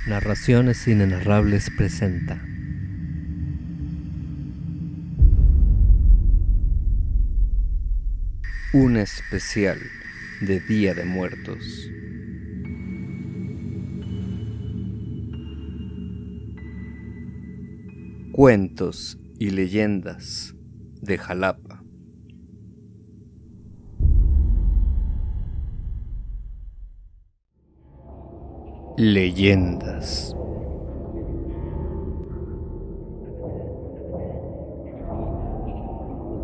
Narraciones Inenarrables presenta un especial de Día de Muertos. Cuentos y leyendas de Jalapa. Leyendas.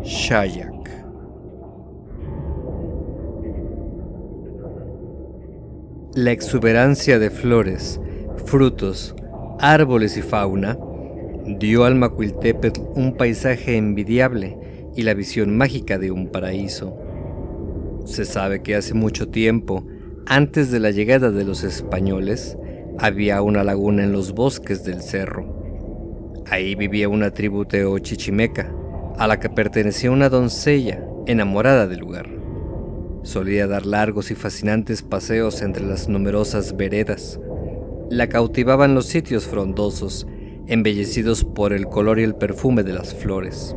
Xayac. La exuberancia de flores, frutos, árboles y fauna dio al Macuiltepetl un paisaje envidiable y la visión mágica de un paraíso. Se sabe que hace mucho tiempo, antes de la llegada de los españoles, había una laguna en los bosques del cerro. Ahí vivía una tribu teochichimeca, a la que pertenecía una doncella enamorada del lugar. Solía dar largos y fascinantes paseos entre las numerosas veredas. La cautivaban los sitios frondosos, embellecidos por el color y el perfume de las flores.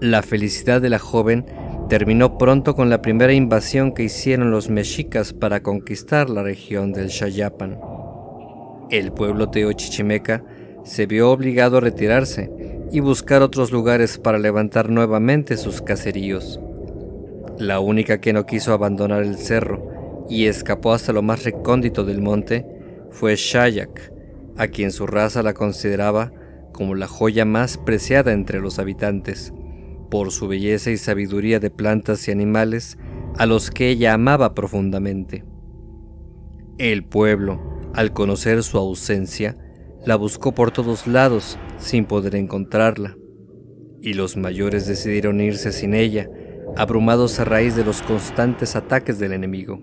La felicidad de la joven terminó pronto con la primera invasión que hicieron los mexicas para conquistar la región del Xayapan. El pueblo teochichimeca se vio obligado a retirarse y buscar otros lugares para levantar nuevamente sus caseríos. La única que no quiso abandonar el cerro y escapó hasta lo más recóndito del monte fue Xayac, a quien su raza la consideraba como la joya más preciada entre los habitantes, por su belleza y sabiduría de plantas y animales a los que ella amaba profundamente. El pueblo, al conocer su ausencia, la buscó por todos lados sin poder encontrarla, y los mayores decidieron irse sin ella, abrumados a raíz de los constantes ataques del enemigo.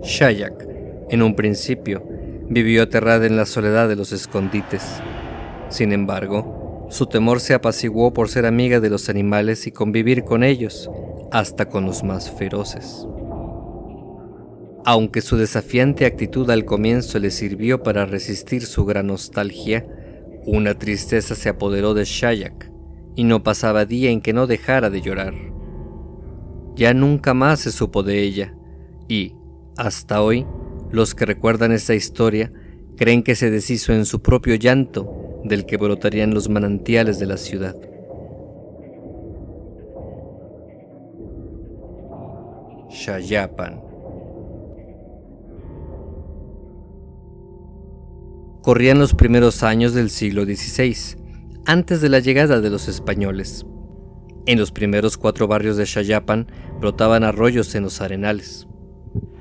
Xayac, en un principio, vivió aterrada en la soledad de los escondites. Sin embargo, su temor se apaciguó por ser amiga de los animales y convivir con ellos, hasta con los más feroces. Aunque su desafiante actitud al comienzo le sirvió para resistir su gran nostalgia, una tristeza se apoderó de Xayac, y no pasaba día en que no dejara de llorar. Ya nunca más se supo de ella, y, hasta hoy, los que recuerdan esta historia creen que se deshizo en su propio llanto, del que brotarían los manantiales de la ciudad. Xayapan. Corrían los primeros años del siglo XVI, antes de la llegada de los españoles. En los primeros 4 barrios de Xayapan brotaban arroyos en los arenales.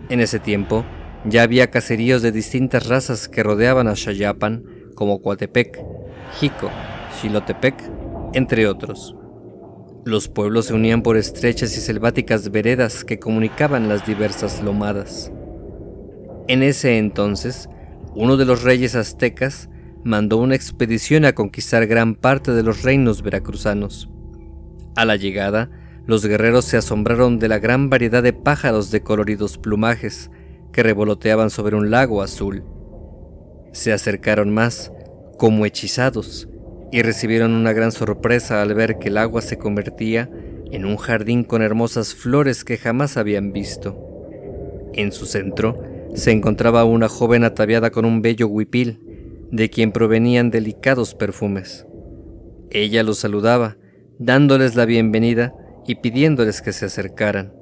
En ese tiempo, ya había caseríos de distintas razas que rodeaban a Xayapan, como Coatepec, Jico, Xilotepec, entre otros. Los pueblos se unían por estrechas y selváticas veredas que comunicaban las diversas lomadas. En ese entonces, uno de los reyes aztecas mandó una expedición a conquistar gran parte de los reinos veracruzanos. A la llegada, los guerreros se asombraron de la gran variedad de pájaros de coloridos plumajes que revoloteaban sobre un lago azul. Se acercaron más, como hechizados, y recibieron una gran sorpresa al ver que el agua se convertía en un jardín con hermosas flores que jamás habían visto. En su centro se encontraba una joven ataviada con un bello huipil, de quien provenían delicados perfumes. Ella los saludaba, dándoles la bienvenida y pidiéndoles que se acercaran.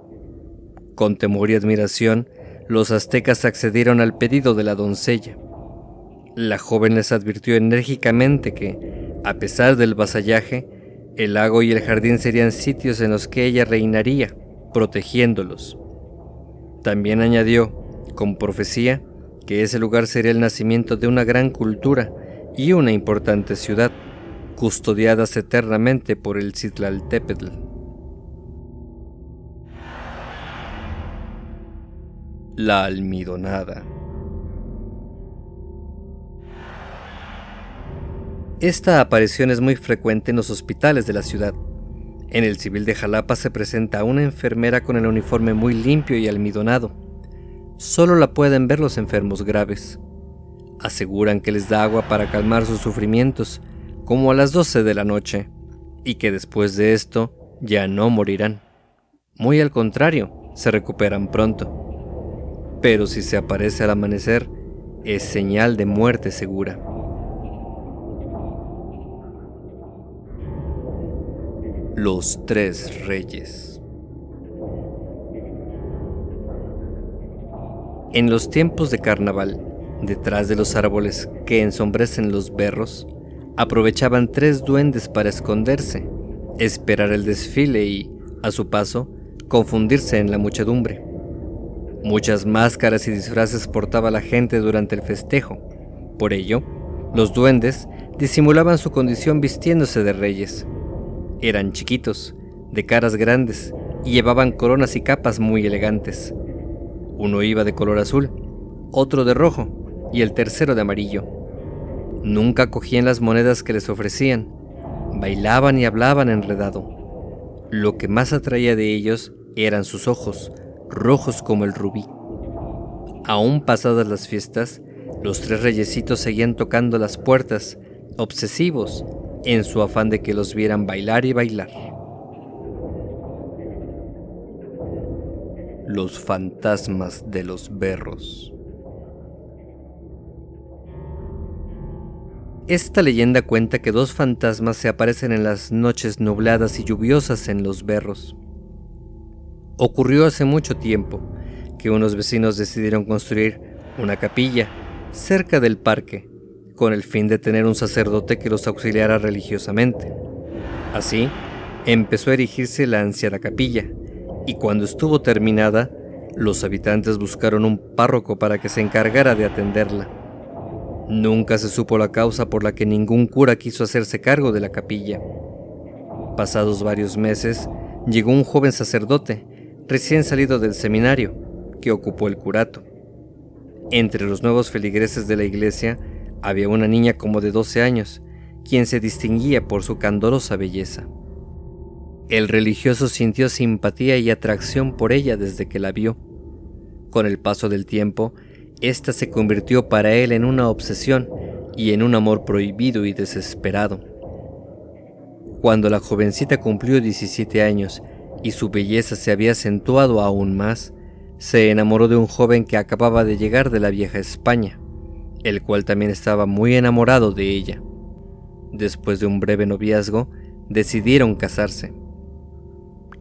Con temor y admiración, los aztecas accedieron al pedido de la doncella. La joven les advirtió enérgicamente que, a pesar del vasallaje, el lago y el jardín serían sitios en los que ella reinaría, protegiéndolos. También añadió, con profecía, que ese lugar sería el nacimiento de una gran cultura y una importante ciudad, custodiadas eternamente por el Citlaltépetl. La almidonada. Esta aparición es muy frecuente en los hospitales de la ciudad. En el civil de Jalapa se presenta una enfermera con el uniforme muy limpio y almidonado. Solo la pueden ver los enfermos graves. Aseguran que les da agua para calmar sus sufrimientos, como a las 12 de la noche, y que después de esto ya no morirán. Muy al contrario, se recuperan pronto. Pero si se aparece al amanecer, es señal de muerte segura. Los tres reyes. En los tiempos de carnaval, detrás de los árboles que ensombrecen los berros, aprovechaban tres duendes para esconderse, esperar el desfile y, a su paso, confundirse en la muchedumbre. Muchas máscaras y disfraces portaba la gente durante el festejo. Por ello, los duendes disimulaban su condición vistiéndose de reyes. Eran chiquitos, de caras grandes, y llevaban coronas y capas muy elegantes. Uno iba de color azul, otro de rojo y el tercero de amarillo. Nunca cogían las monedas que les ofrecían, bailaban y hablaban enredado. Lo que más atraía de ellos eran sus ojos, rojos como el rubí. Aún pasadas las fiestas, los tres reyesitos seguían tocando las puertas, obsesivos, en su afán de que los vieran bailar y bailar. Los fantasmas de los berros. Esta leyenda cuenta que dos fantasmas se aparecen en las noches nubladas y lluviosas en los berros. Ocurrió hace mucho tiempo que unos vecinos decidieron construir una capilla cerca del parque con el fin de tener un sacerdote que los auxiliara religiosamente. Así, empezó a erigirse la anciana capilla, y cuando estuvo terminada, los habitantes buscaron un párroco para que se encargara de atenderla. Nunca se supo la causa por la que ningún cura quiso hacerse cargo de la capilla. Pasados varios meses, llegó un joven sacerdote, recién salido del seminario, que ocupó el curato. Entre los nuevos feligreses de la iglesia había una niña como de 12 años, quien se distinguía por su candorosa belleza. El religioso sintió simpatía y atracción por ella desde que la vio. Con el paso del tiempo, esta se convirtió para él en una obsesión y en un amor prohibido y desesperado. Cuando la jovencita cumplió 17 años y su belleza se había acentuado aún más, se enamoró de un joven que acababa de llegar de la vieja España, el cual también estaba muy enamorado de ella. Después de un breve noviazgo, decidieron casarse.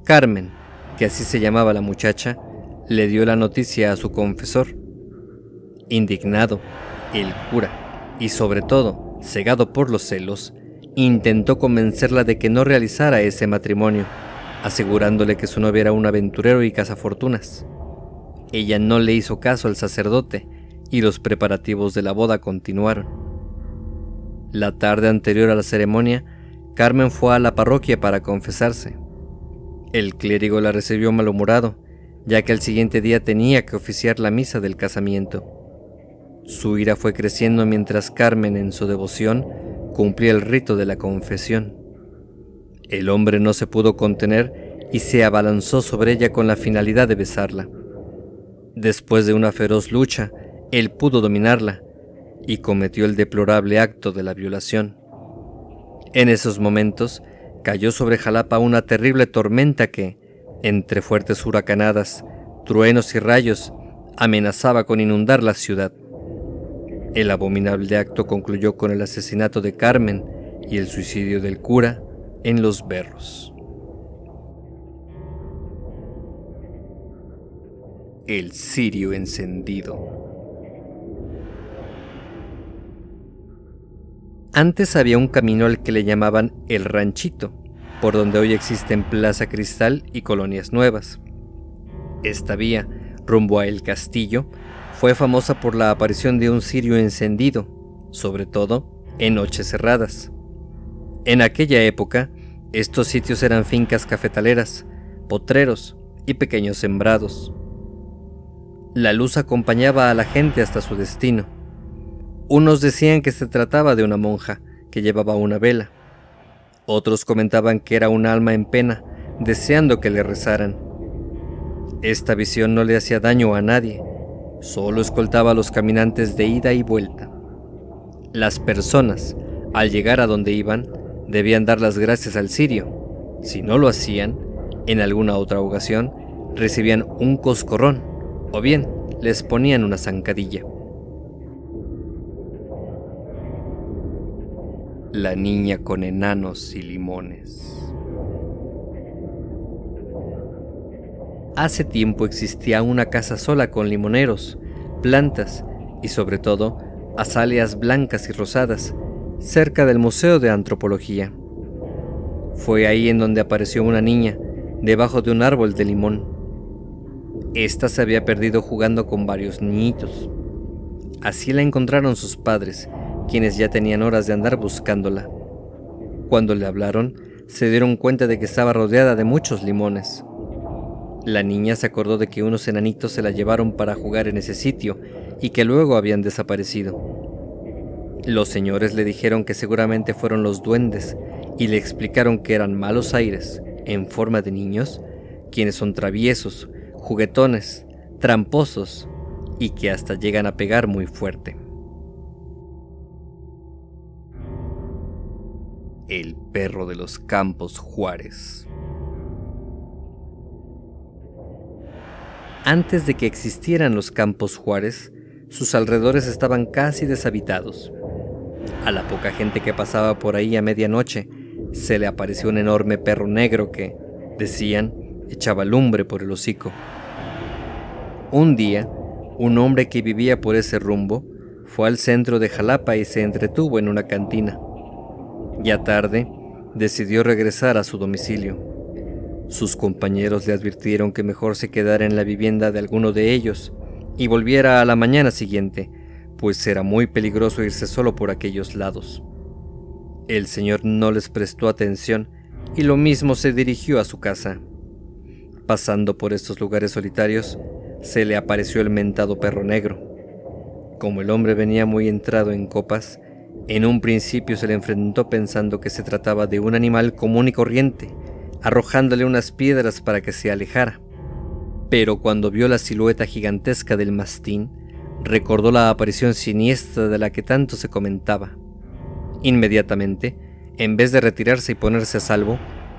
Carmen, que así se llamaba la muchacha, le dio la noticia a su confesor. Indignado, el cura, y sobre todo, cegado por los celos, intentó convencerla de que no realizara ese matrimonio, asegurándole que su novio era un aventurero y cazafortunas. Ella no le hizo caso al sacerdote, y los preparativos de la boda continuaron. La tarde anterior a la ceremonia, Carmen fue a la parroquia para confesarse. El clérigo la recibió malhumorado, ya que al siguiente día tenía que oficiar la misa del casamiento. Su ira fue creciendo mientras Carmen, en su devoción, cumplía el rito de la confesión. El hombre no se pudo contener y se abalanzó sobre ella con la finalidad de besarla. Después de una feroz lucha, él pudo dominarla y cometió el deplorable acto de la violación. En esos momentos, cayó sobre Jalapa una terrible tormenta que, entre fuertes huracanadas, truenos y rayos, amenazaba con inundar la ciudad. El abominable acto concluyó con el asesinato de Carmen y el suicidio del cura en Los Berros. El cirio encendido. Antes había un camino al que le llamaban El Ranchito, por donde hoy existen Plaza Cristal y colonias nuevas. Esta vía, rumbo a El Castillo, fue famosa por la aparición de un cirio encendido, sobre todo en noches cerradas. En aquella época, estos sitios eran fincas cafetaleras, potreros y pequeños sembrados. La luz acompañaba a la gente hasta su destino. Unos decían que se trataba de una monja que llevaba una vela. Otros comentaban que era un alma en pena, deseando que le rezaran. Esta visión no le hacía daño a nadie, solo escoltaba a los caminantes de ida y vuelta. Las personas, al llegar a donde iban, debían dar las gracias al cirio. Si no lo hacían, en alguna otra ocasión, recibían un coscorrón, o bien les ponían una zancadilla. La niña con enanos y limones. Hace tiempo existía una casa sola con limoneros, plantas y sobre todo azaleas blancas y rosadas, cerca del Museo de Antropología. Fue ahí en donde apareció una niña, debajo de un árbol de limón. Esta se había perdido jugando con varios niñitos. Así la encontraron sus padres, quienes ya tenían horas de andar buscándola. Cuando le hablaron, se dieron cuenta de que estaba rodeada de muchos limones. La niña se acordó de que unos enanitos se la llevaron para jugar en ese sitio y que luego habían desaparecido. Los señores le dijeron que seguramente fueron los duendes y le explicaron que eran malos aires, en forma de niños, quienes son traviesos, juguetones, tramposos y que hasta llegan a pegar muy fuerte. El perro de los Campos Juárez. Antes de que existieran los Campos Juárez, sus alrededores estaban casi deshabitados. A la poca gente que pasaba por ahí a medianoche, se le apareció un enorme perro negro que, decían, echaba lumbre por el hocico. Un día, un hombre que vivía por ese rumbo fue al centro de Jalapa y se entretuvo en una cantina. Ya tarde, decidió regresar a su domicilio. Sus compañeros le advirtieron que mejor se quedara en la vivienda de alguno de ellos y volviera a la mañana siguiente, pues era muy peligroso irse solo por aquellos lados. El señor no les prestó atención y lo mismo se dirigió a su casa. Pasando por estos lugares solitarios, se le apareció el mentado perro negro. Como el hombre venía muy entrado en copas, en un principio se le enfrentó pensando que se trataba de un animal común y corriente, arrojándole unas piedras para que se alejara. Pero cuando vio la silueta gigantesca del mastín, recordó la aparición siniestra de la que tanto se comentaba. Inmediatamente, en vez de retirarse y ponerse a salvo,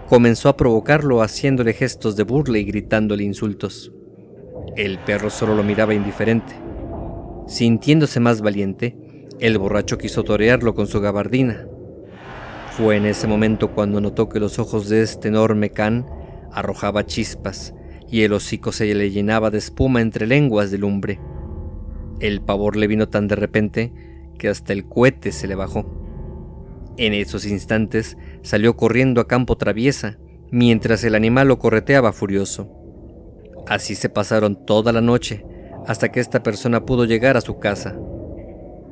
comenzó a provocarlo haciéndole gestos de burla y gritándole insultos. El perro solo lo miraba indiferente. Sintiéndose más valiente, el borracho quiso torearlo con su gabardina. Fue en ese momento cuando notó que los ojos de este enorme can arrojaba chispas y el hocico se le llenaba de espuma entre lenguas de lumbre. El pavor le vino tan de repente que hasta el cohete se le bajó. En esos instantes salió corriendo a campo traviesa, mientras el animal lo correteaba furioso. Así se pasaron toda la noche, hasta que esta persona pudo llegar a su casa.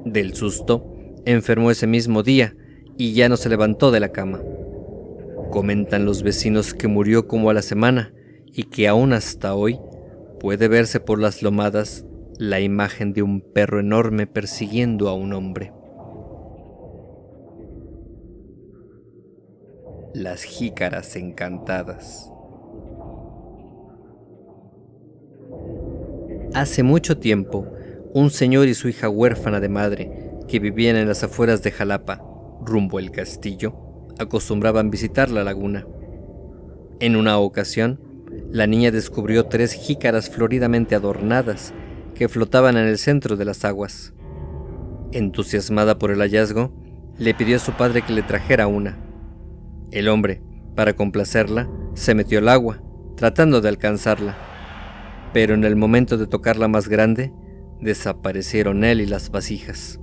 Del susto, enfermó ese mismo día y ya no se levantó de la cama. Comentan los vecinos que murió como a la semana y que aún hasta hoy puede verse por las lomadas la imagen de un perro enorme persiguiendo a un hombre. Las jícaras encantadas. Hace mucho tiempo, un señor y su hija huérfana de madre, que vivían en las afueras de Jalapa, rumbo al castillo, acostumbraban visitar la laguna. En una ocasión, la niña descubrió 3 jícaras floridamente adornadas que flotaban en el centro de las aguas. Entusiasmada por el hallazgo, le pidió a su padre que le trajera una. El hombre, para complacerla, se metió al agua, tratando de alcanzarla, pero en el momento de tocar la más grande, desaparecieron él y las vasijas.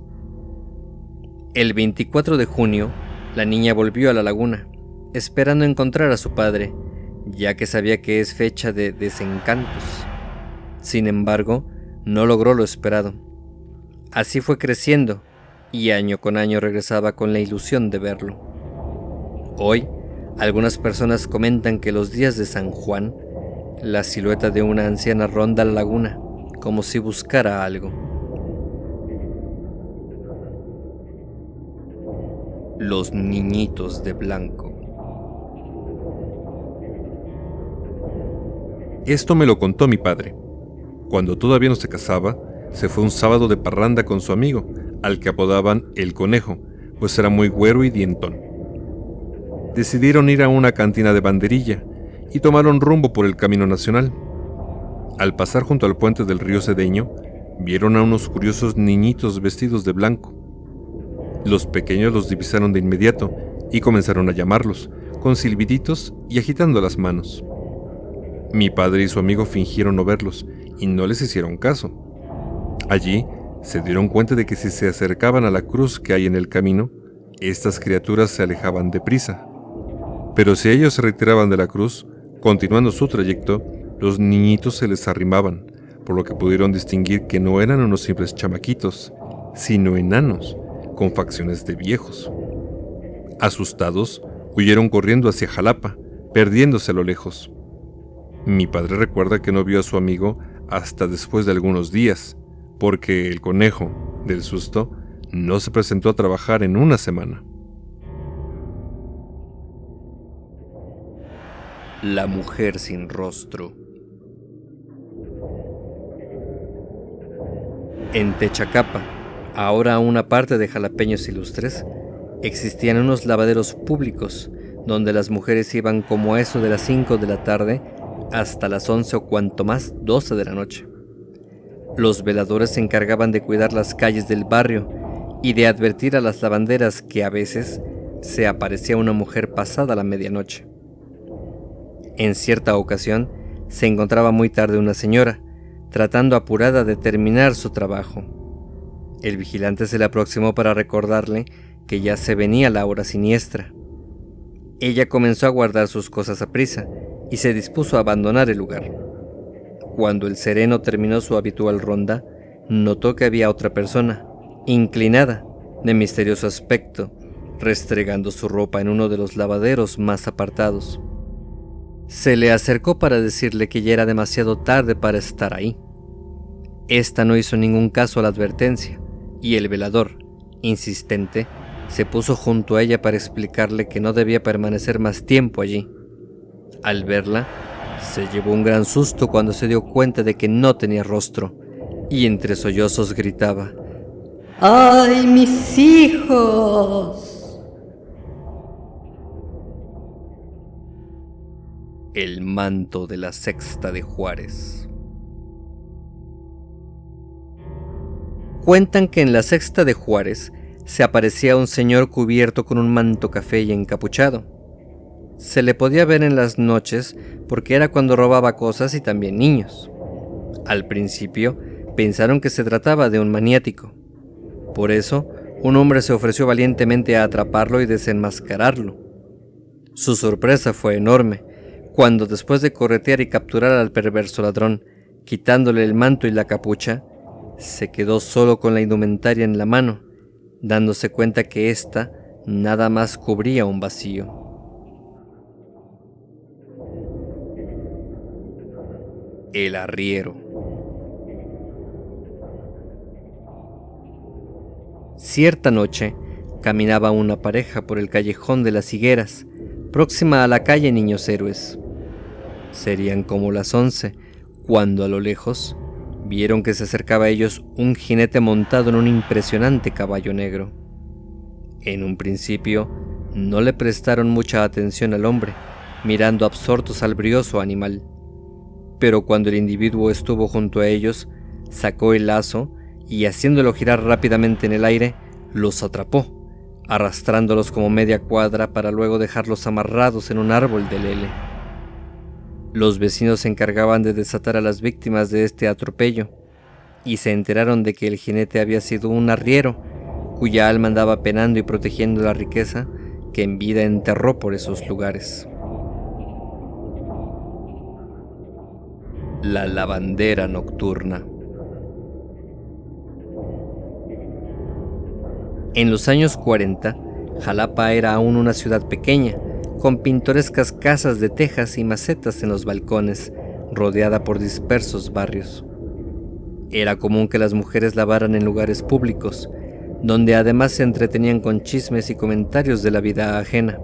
El 24 de junio, la niña volvió a la laguna, esperando encontrar a su padre, ya que sabía que es fecha de desencantos. Sin embargo, no logró lo esperado. Así fue creciendo, y año con año regresaba con la ilusión de verlo. Hoy, algunas personas comentan que los días de San Juan, la silueta de una anciana ronda la laguna, como si buscara algo. Los niñitos de blanco. Esto me lo contó mi padre. Cuando todavía no se casaba, se fue un sábado de parranda con su amigo, al que apodaban el Conejo, pues era muy güero y dientón. Decidieron ir a una cantina de Banderilla y tomaron rumbo por el Camino Nacional. Al pasar junto al puente del río Cedeño, vieron a unos curiosos niñitos vestidos de blanco. Los pequeños los divisaron de inmediato y comenzaron a llamarlos, con silbiditos y agitando las manos. Mi padre y su amigo fingieron no verlos y no les hicieron caso. Allí se dieron cuenta de que si se acercaban a la cruz que hay en el camino, estas criaturas se alejaban deprisa. Pero si ellos se retiraban de la cruz, continuando su trayecto, los niñitos se les arrimaban, por lo que pudieron distinguir que no eran unos simples chamaquitos, sino enanos, con facciones de viejos. Asustados, huyeron corriendo hacia Jalapa, perdiéndose a lo lejos. Mi padre recuerda que no vio a su amigo hasta después de algunos días, porque el Conejo, del susto, no se presentó a trabajar en una semana. La mujer sin rostro. En Techacapa, ahora una parte de Jalapeños Ilustres, existían unos lavaderos públicos donde las mujeres iban como a eso de las 5 de la tarde hasta las 11 o cuanto más 12 de la noche. Los veladores se encargaban de cuidar las calles del barrio y de advertir a las lavanderas que a veces se aparecía una mujer pasada la medianoche. En cierta ocasión se encontraba muy tarde una señora, tratando apurada de terminar su trabajo. El vigilante se le aproximó para recordarle que ya se venía la hora siniestra. Ella comenzó a guardar sus cosas a prisa y se dispuso a abandonar el lugar. Cuando el sereno terminó su habitual ronda, notó que había otra persona, inclinada, de misterioso aspecto, restregando su ropa en uno de los lavaderos más apartados. Se le acercó para decirle que ya era demasiado tarde para estar ahí. Esta no hizo ningún caso a la advertencia, y el velador, insistente, se puso junto a ella para explicarle que no debía permanecer más tiempo allí. Al verla, se llevó un gran susto cuando se dio cuenta de que no tenía rostro, y entre sollozos gritaba: ¡Ay, mis hijos! El manto de la Sexta de Juárez. Cuentan que en la Sexta de Juárez se aparecía un señor cubierto con un manto café y encapuchado. Se le podía ver en las noches porque era cuando robaba cosas y también niños. Al principio pensaron que se trataba de un maniático. Por eso, un hombre se ofreció valientemente a atraparlo y desenmascararlo. Su sorpresa fue enorme cuando, después de corretear y capturar al perverso ladrón, quitándole el manto y la capucha, se quedó solo con la indumentaria en la mano, dándose cuenta que ésta nada más cubría un vacío. El arriero. Cierta noche, caminaba una pareja por el callejón de las Higueras, próxima a la calle Niños Héroes. Serían como las 11, cuando a lo lejos vieron que se acercaba a ellos un jinete montado en un impresionante caballo negro. En un principio, no le prestaron mucha atención al hombre, mirando absortos al brioso animal. Pero cuando el individuo estuvo junto a ellos, sacó el lazo y, haciéndolo girar rápidamente en el aire, los atrapó, arrastrándolos como media cuadra para luego dejarlos amarrados en un árbol de lele. Los vecinos se encargaban de desatar a las víctimas de este atropello, y se enteraron de que el jinete había sido un arriero, cuya alma andaba penando y protegiendo la riqueza que en vida enterró por esos lugares. La lavandera nocturna. En los años 40, Jalapa era aún una ciudad pequeña, con pintorescas casas de tejas y macetas en los balcones, rodeada por dispersos barrios. Era común que las mujeres lavaran en lugares públicos, donde además se entretenían con chismes y comentarios de la vida ajena.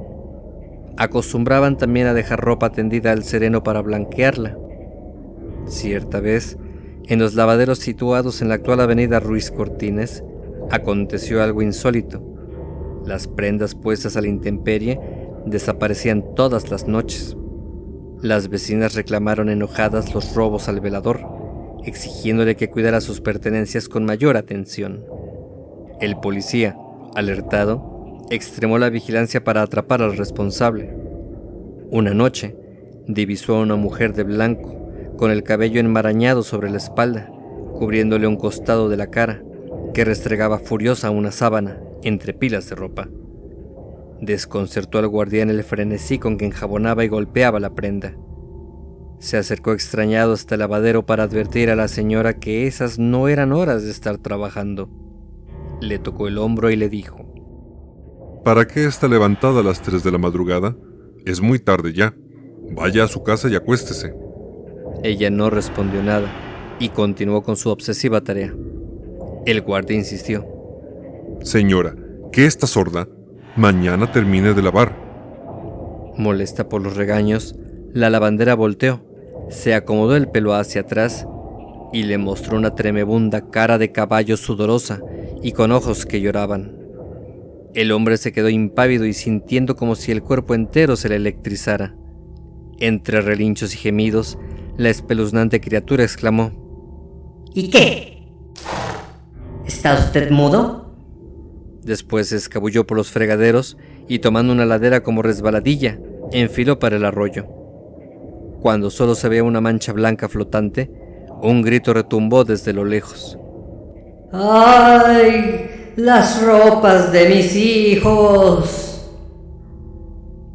Acostumbraban también a dejar ropa tendida al sereno para blanquearla. Cierta vez, en los lavaderos situados en la actual avenida Ruiz Cortines, aconteció algo insólito. Las prendas puestas a la intemperie desaparecían todas las noches. Las vecinas reclamaron enojadas los robos al velador, exigiéndole que cuidara sus pertenencias con mayor atención. El policía, alertado, extremó la vigilancia para atrapar al responsable. Una noche, divisó a una mujer de blanco, con el cabello enmarañado sobre la espalda, cubriéndole un costado de la cara, que restregaba furiosa una sábana entre pilas de ropa. Desconcertó al guardián el frenesí con que enjabonaba y golpeaba la prenda. Se acercó extrañado hasta el lavadero para advertir a la señora que esas no eran horas de estar trabajando. Le tocó el hombro y le dijo: ¿Para qué está levantada a las 3 de la madrugada? Es muy tarde ya. Vaya a su casa y acuéstese. Ella no respondió nada y continuó con su obsesiva tarea. El guardia insistió: Señora, ¿qué está sorda? Mañana termine de lavar. Molesta por los regaños, la lavandera volteó, se acomodó el pelo hacia atrás y le mostró una tremebunda cara de caballo sudorosa y con ojos que lloraban. El hombre se quedó impávido y sintiendo como si el cuerpo entero se le electrizara. Entre relinchos y gemidos, la espeluznante criatura exclamó: ¿Y qué? ¿Está usted mudo? Después se escabulló por los fregaderos y, tomando una ladera como resbaladilla, enfiló para el arroyo. Cuando solo se veía una mancha blanca flotante, un grito retumbó desde lo lejos. ¡Ay! ¡Las ropas de mis hijos!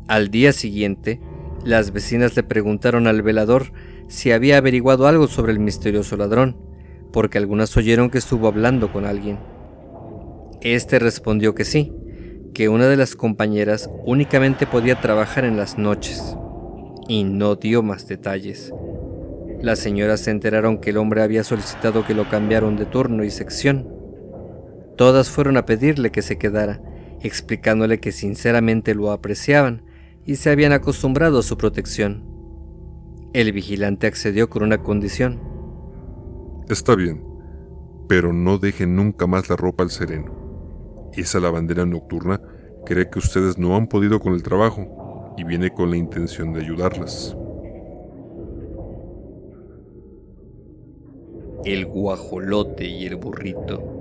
Al día siguiente, las vecinas le preguntaron al velador si había averiguado algo sobre el misterioso ladrón, porque algunas oyeron que estuvo hablando con alguien. Este respondió que sí, que una de las compañeras únicamente podía trabajar en las noches, y no dio más detalles. Las señoras se enteraron que el hombre había solicitado que lo cambiaran de turno y sección. Todas fueron a pedirle que se quedara, explicándole que sinceramente lo apreciaban y se habían acostumbrado a su protección. El vigilante accedió con una condición. Está bien, pero no dejen nunca más la ropa al sereno. Esa lavandera nocturna cree que ustedes no han podido con el trabajo y viene con la intención de ayudarlas. El guajolote y el burrito.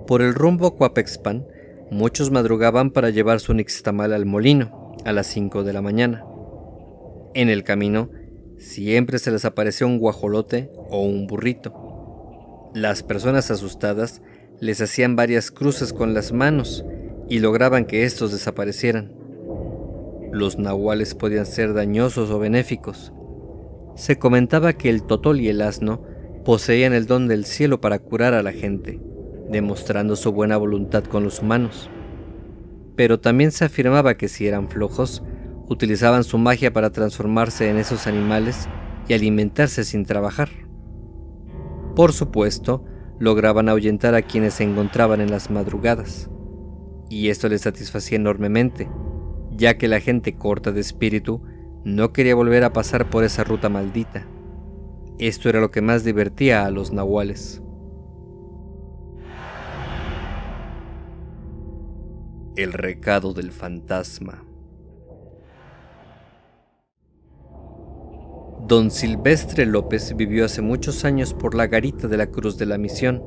Por el rumbo a Coapexpan, muchos madrugaban para llevar su nixtamal al molino a las 5 de la mañana. En el camino, siempre se les aparecía un guajolote o un burrito. Las personas asustadas les hacían varias cruces con las manos y lograban que estos desaparecieran. Los nahuales podían ser dañosos o benéficos. Se comentaba que el totol y el asno poseían el don del cielo para curar a la gente, demostrando su buena voluntad con los humanos. Pero también se afirmaba que si eran flojos, utilizaban su magia para transformarse en esos animales y alimentarse sin trabajar. Por supuesto, lograban ahuyentar a quienes se encontraban en las madrugadas, y esto les satisfacía enormemente, ya que la gente corta de espíritu no quería volver a pasar por esa ruta maldita. Esto era lo que más divertía a los nahuales. El recado del fantasma. Don Silvestre López vivió hace muchos años por la garita de la Cruz de la Misión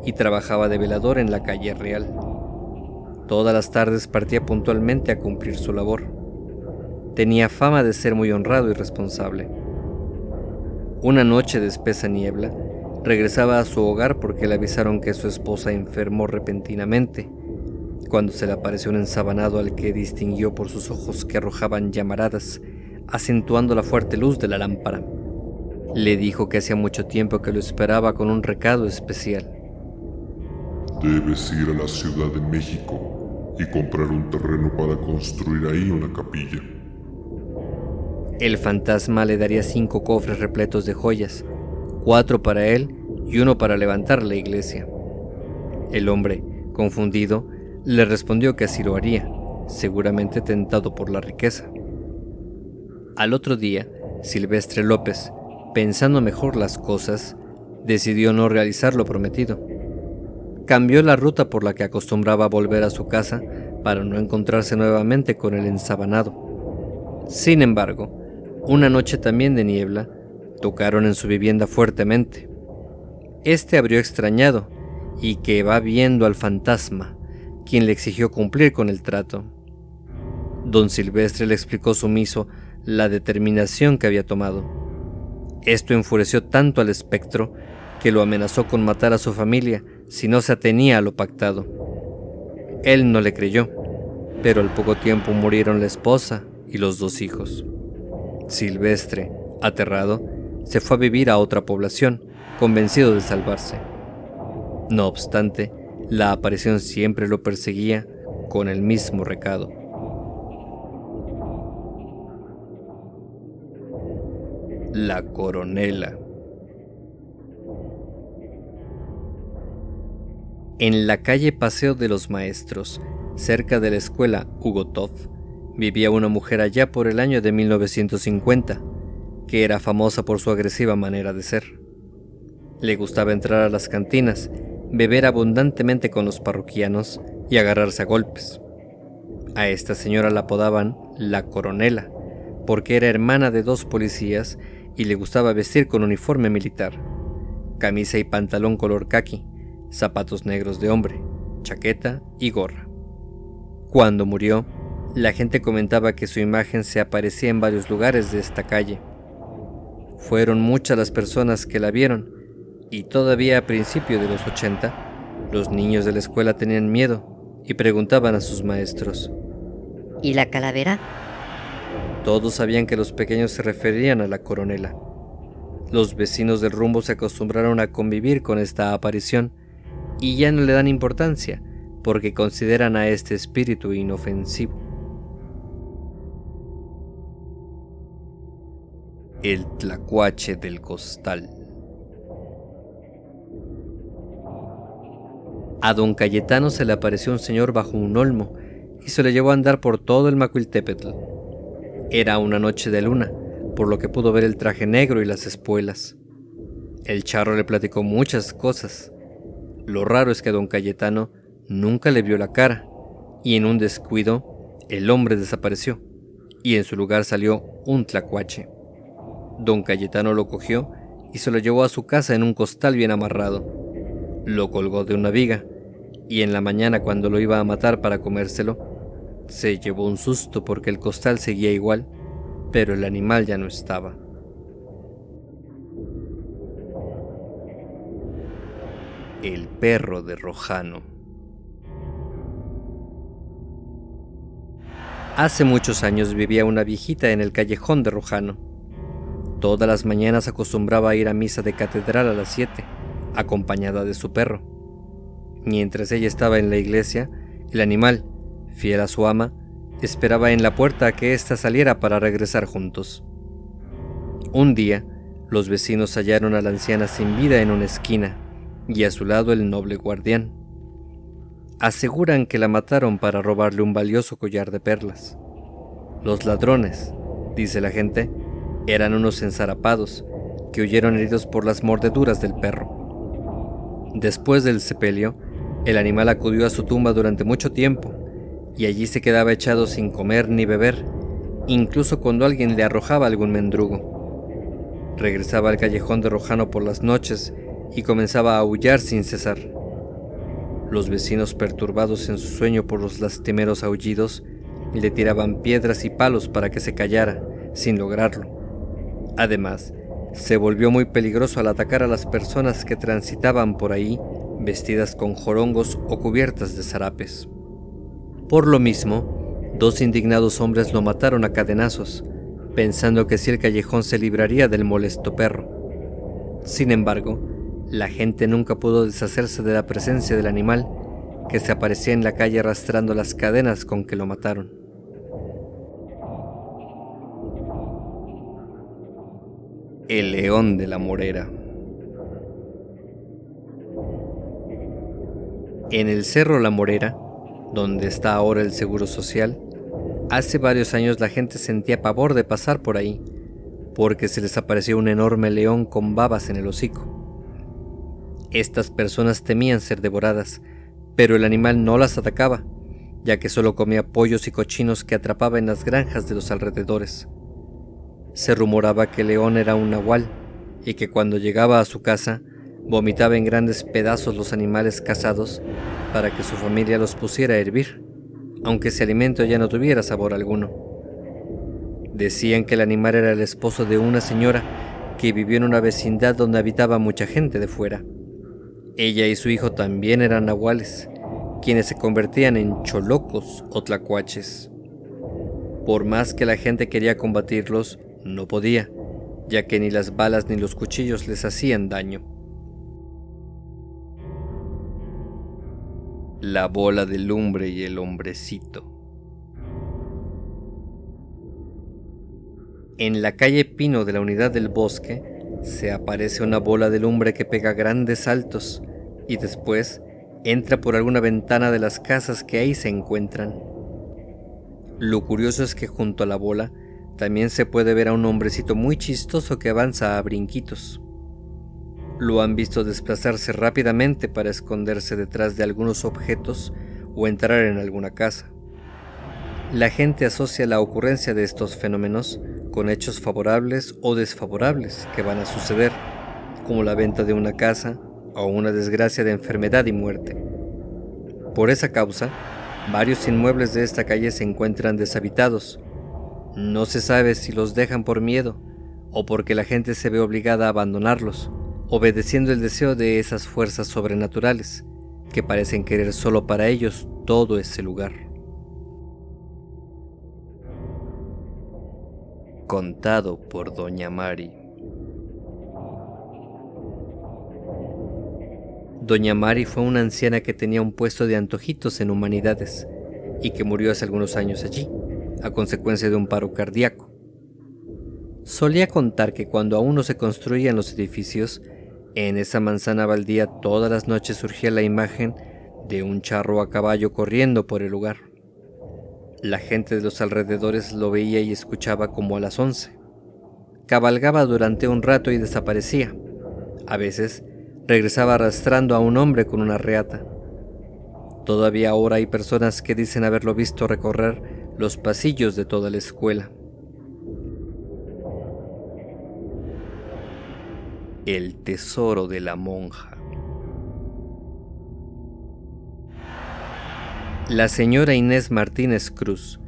y trabajaba de velador en la calle Real. Todas las tardes partía puntualmente a cumplir su labor. Tenía fama de ser muy honrado y responsable. Una noche de espesa niebla, regresaba a su hogar porque le avisaron que su esposa enfermó repentinamente, cuando se le apareció un ensabanado al que distinguió por sus ojos que arrojaban llamaradas, acentuando la fuerte luz de la lámpara. Le dijo que hacía mucho tiempo que lo esperaba con un recado especial. Debes ir a la Ciudad de México y comprar un terreno para construir ahí una capilla. El fantasma le daría 5 cofres repletos de joyas, 4 para él y 1 para levantar la iglesia. El hombre, confundido, le respondió que así lo haría, seguramente tentado por la riqueza. Al otro día, Silvestre López, pensando mejor las cosas, decidió no realizar lo prometido. Cambió la ruta por la que acostumbraba volver a su casa para no encontrarse nuevamente con el ensabanado. Sin embargo, una noche también de niebla, tocaron en su vivienda fuertemente. Este abrió extrañado y que va viendo al fantasma, quien le exigió cumplir con el trato. Don Silvestre le explicó sumiso la determinación que había tomado. Esto enfureció tanto al espectro que lo amenazó con matar a su familia si no se atenía a lo pactado. Él no le creyó, pero al poco tiempo murieron la esposa y los 2 hijos. Silvestre, aterrado, se fue a vivir a otra población, convencido de salvarse. No obstante, la aparición siempre lo perseguía con el mismo recado. La Coronela. En la calle Paseo de los Maestros, cerca de la escuela Hugo Toff, vivía una mujer allá por el año de 1950, que era famosa por su agresiva manera de ser. Le gustaba entrar a las cantinas, beber abundantemente con los parroquianos y agarrarse a golpes. A esta señora la apodaban la Coronela, porque era hermana de 2 policías y le gustaba vestir con uniforme militar, camisa y pantalón color caqui, zapatos negros de hombre, chaqueta y gorra. Cuando murió, la gente comentaba que su imagen se aparecía en varios lugares de esta calle. Fueron muchas las personas que la vieron, y todavía a principios de los 80, los niños de la escuela tenían miedo y preguntaban a sus maestros: ¿Y la calavera? Todos sabían que los pequeños se referían a la Coronela. Los vecinos del rumbo se acostumbraron a convivir con esta aparición y ya no le dan importancia porque consideran a este espíritu inofensivo. El Tlacuache del Costal. A don Cayetano se le apareció un señor bajo un olmo y se le llevó a andar por todo el Macuiltépetl. Era una noche de luna, por lo que pudo ver el traje negro y las espuelas. El charro le platicó muchas cosas. Lo raro es que don Cayetano nunca le vio la cara, y en un descuido, el hombre desapareció, y en su lugar salió un tlacuache. Don Cayetano lo cogió y se lo llevó a su casa en un costal bien amarrado. Lo colgó de una viga, y en la mañana, cuando lo iba a matar para comérselo, se llevó un susto porque el costal seguía igual, pero el animal ya no estaba. El perro de Rojano. Hace muchos años vivía una viejita en el callejón de Rojano. Todas las mañanas acostumbraba a ir a misa de catedral a las 7, acompañada de su perro. Mientras ella estaba en la iglesia, el animal, fiel a su ama, esperaba en la puerta a que ésta saliera para regresar juntos. Un día, los vecinos hallaron a la anciana sin vida en una esquina, y a su lado el noble guardián. Aseguran que la mataron para robarle un valioso collar de perlas. Los ladrones, dice la gente, eran unos ensarapados que huyeron heridos por las mordeduras del perro. Después del sepelio, el animal acudió a su tumba durante mucho tiempo, y allí se quedaba echado sin comer ni beber, incluso cuando alguien le arrojaba algún mendrugo. Regresaba al callejón de Rojano por las noches y comenzaba a aullar sin cesar. Los vecinos, perturbados en su sueño por los lastimeros aullidos, le tiraban piedras y palos para que se callara, sin lograrlo. Además, se volvió muy peligroso al atacar a las personas que transitaban por ahí, vestidas con jorongos o cubiertas de zarapes. Por lo mismo, 2 indignados hombres lo mataron a cadenazos, pensando que así el callejón se libraría del molesto perro. Sin embargo, la gente nunca pudo deshacerse de la presencia del animal, que se aparecía en la calle arrastrando las cadenas con que lo mataron. El león de la Morera. En el Cerro La Morera, donde está ahora el Seguro Social, hace varios años la gente sentía pavor de pasar por ahí, porque se les apareció un enorme león con babas en el hocico. Estas personas temían ser devoradas, pero el animal no las atacaba, ya que solo comía pollos y cochinos que atrapaba en las granjas de los alrededores. Se rumoraba que el león era un nahual y que cuando llegaba a su casa vomitaba en grandes pedazos los animales cazados para que su familia los pusiera a hervir, aunque ese alimento ya no tuviera sabor alguno. Decían que el animal era el esposo de una señora que vivió en una vecindad donde habitaba mucha gente de fuera. Ella y su hijo también eran nahuales, quienes se convertían en cholocos o tlacuaches. Por más que la gente quería combatirlos, no podía, ya que ni las balas ni los cuchillos les hacían daño. La bola de lumbre y el hombrecito. En la calle Pino de la Unidad del Bosque se aparece una bola de lumbre que pega grandes saltos y después entra por alguna ventana de las casas que ahí se encuentran. Lo curioso es que junto a la bola también se puede ver a un hombrecito muy chistoso que avanza a brinquitos. Lo han visto desplazarse rápidamente para esconderse detrás de algunos objetos o entrar en alguna casa. La gente asocia la ocurrencia de estos fenómenos con hechos favorables o desfavorables que van a suceder, como la venta de una casa o una desgracia de enfermedad y muerte. Por esa causa, varios inmuebles de esta calle se encuentran deshabitados. No se sabe si los dejan por miedo o porque la gente se ve obligada a abandonarlos, obedeciendo el deseo de esas fuerzas sobrenaturales que parecen querer solo para ellos todo ese lugar. Contado por Doña Mari. Doña Mari fue una anciana que tenía un puesto de antojitos en Humanidades y que murió hace algunos años allí, a consecuencia de un paro cardíaco. Solía contar que cuando aún no se construían los edificios, en esa manzana baldía todas las noches surgía la imagen de un charro a caballo corriendo por el lugar. La gente de los alrededores lo veía y escuchaba como a las 11. Cabalgaba durante un rato y desaparecía. A veces regresaba arrastrando a un hombre con una reata. Todavía ahora hay personas que dicen haberlo visto recorrer los pasillos de toda la escuela. El tesoro de la monja. La señora Inés Martínez Cruz,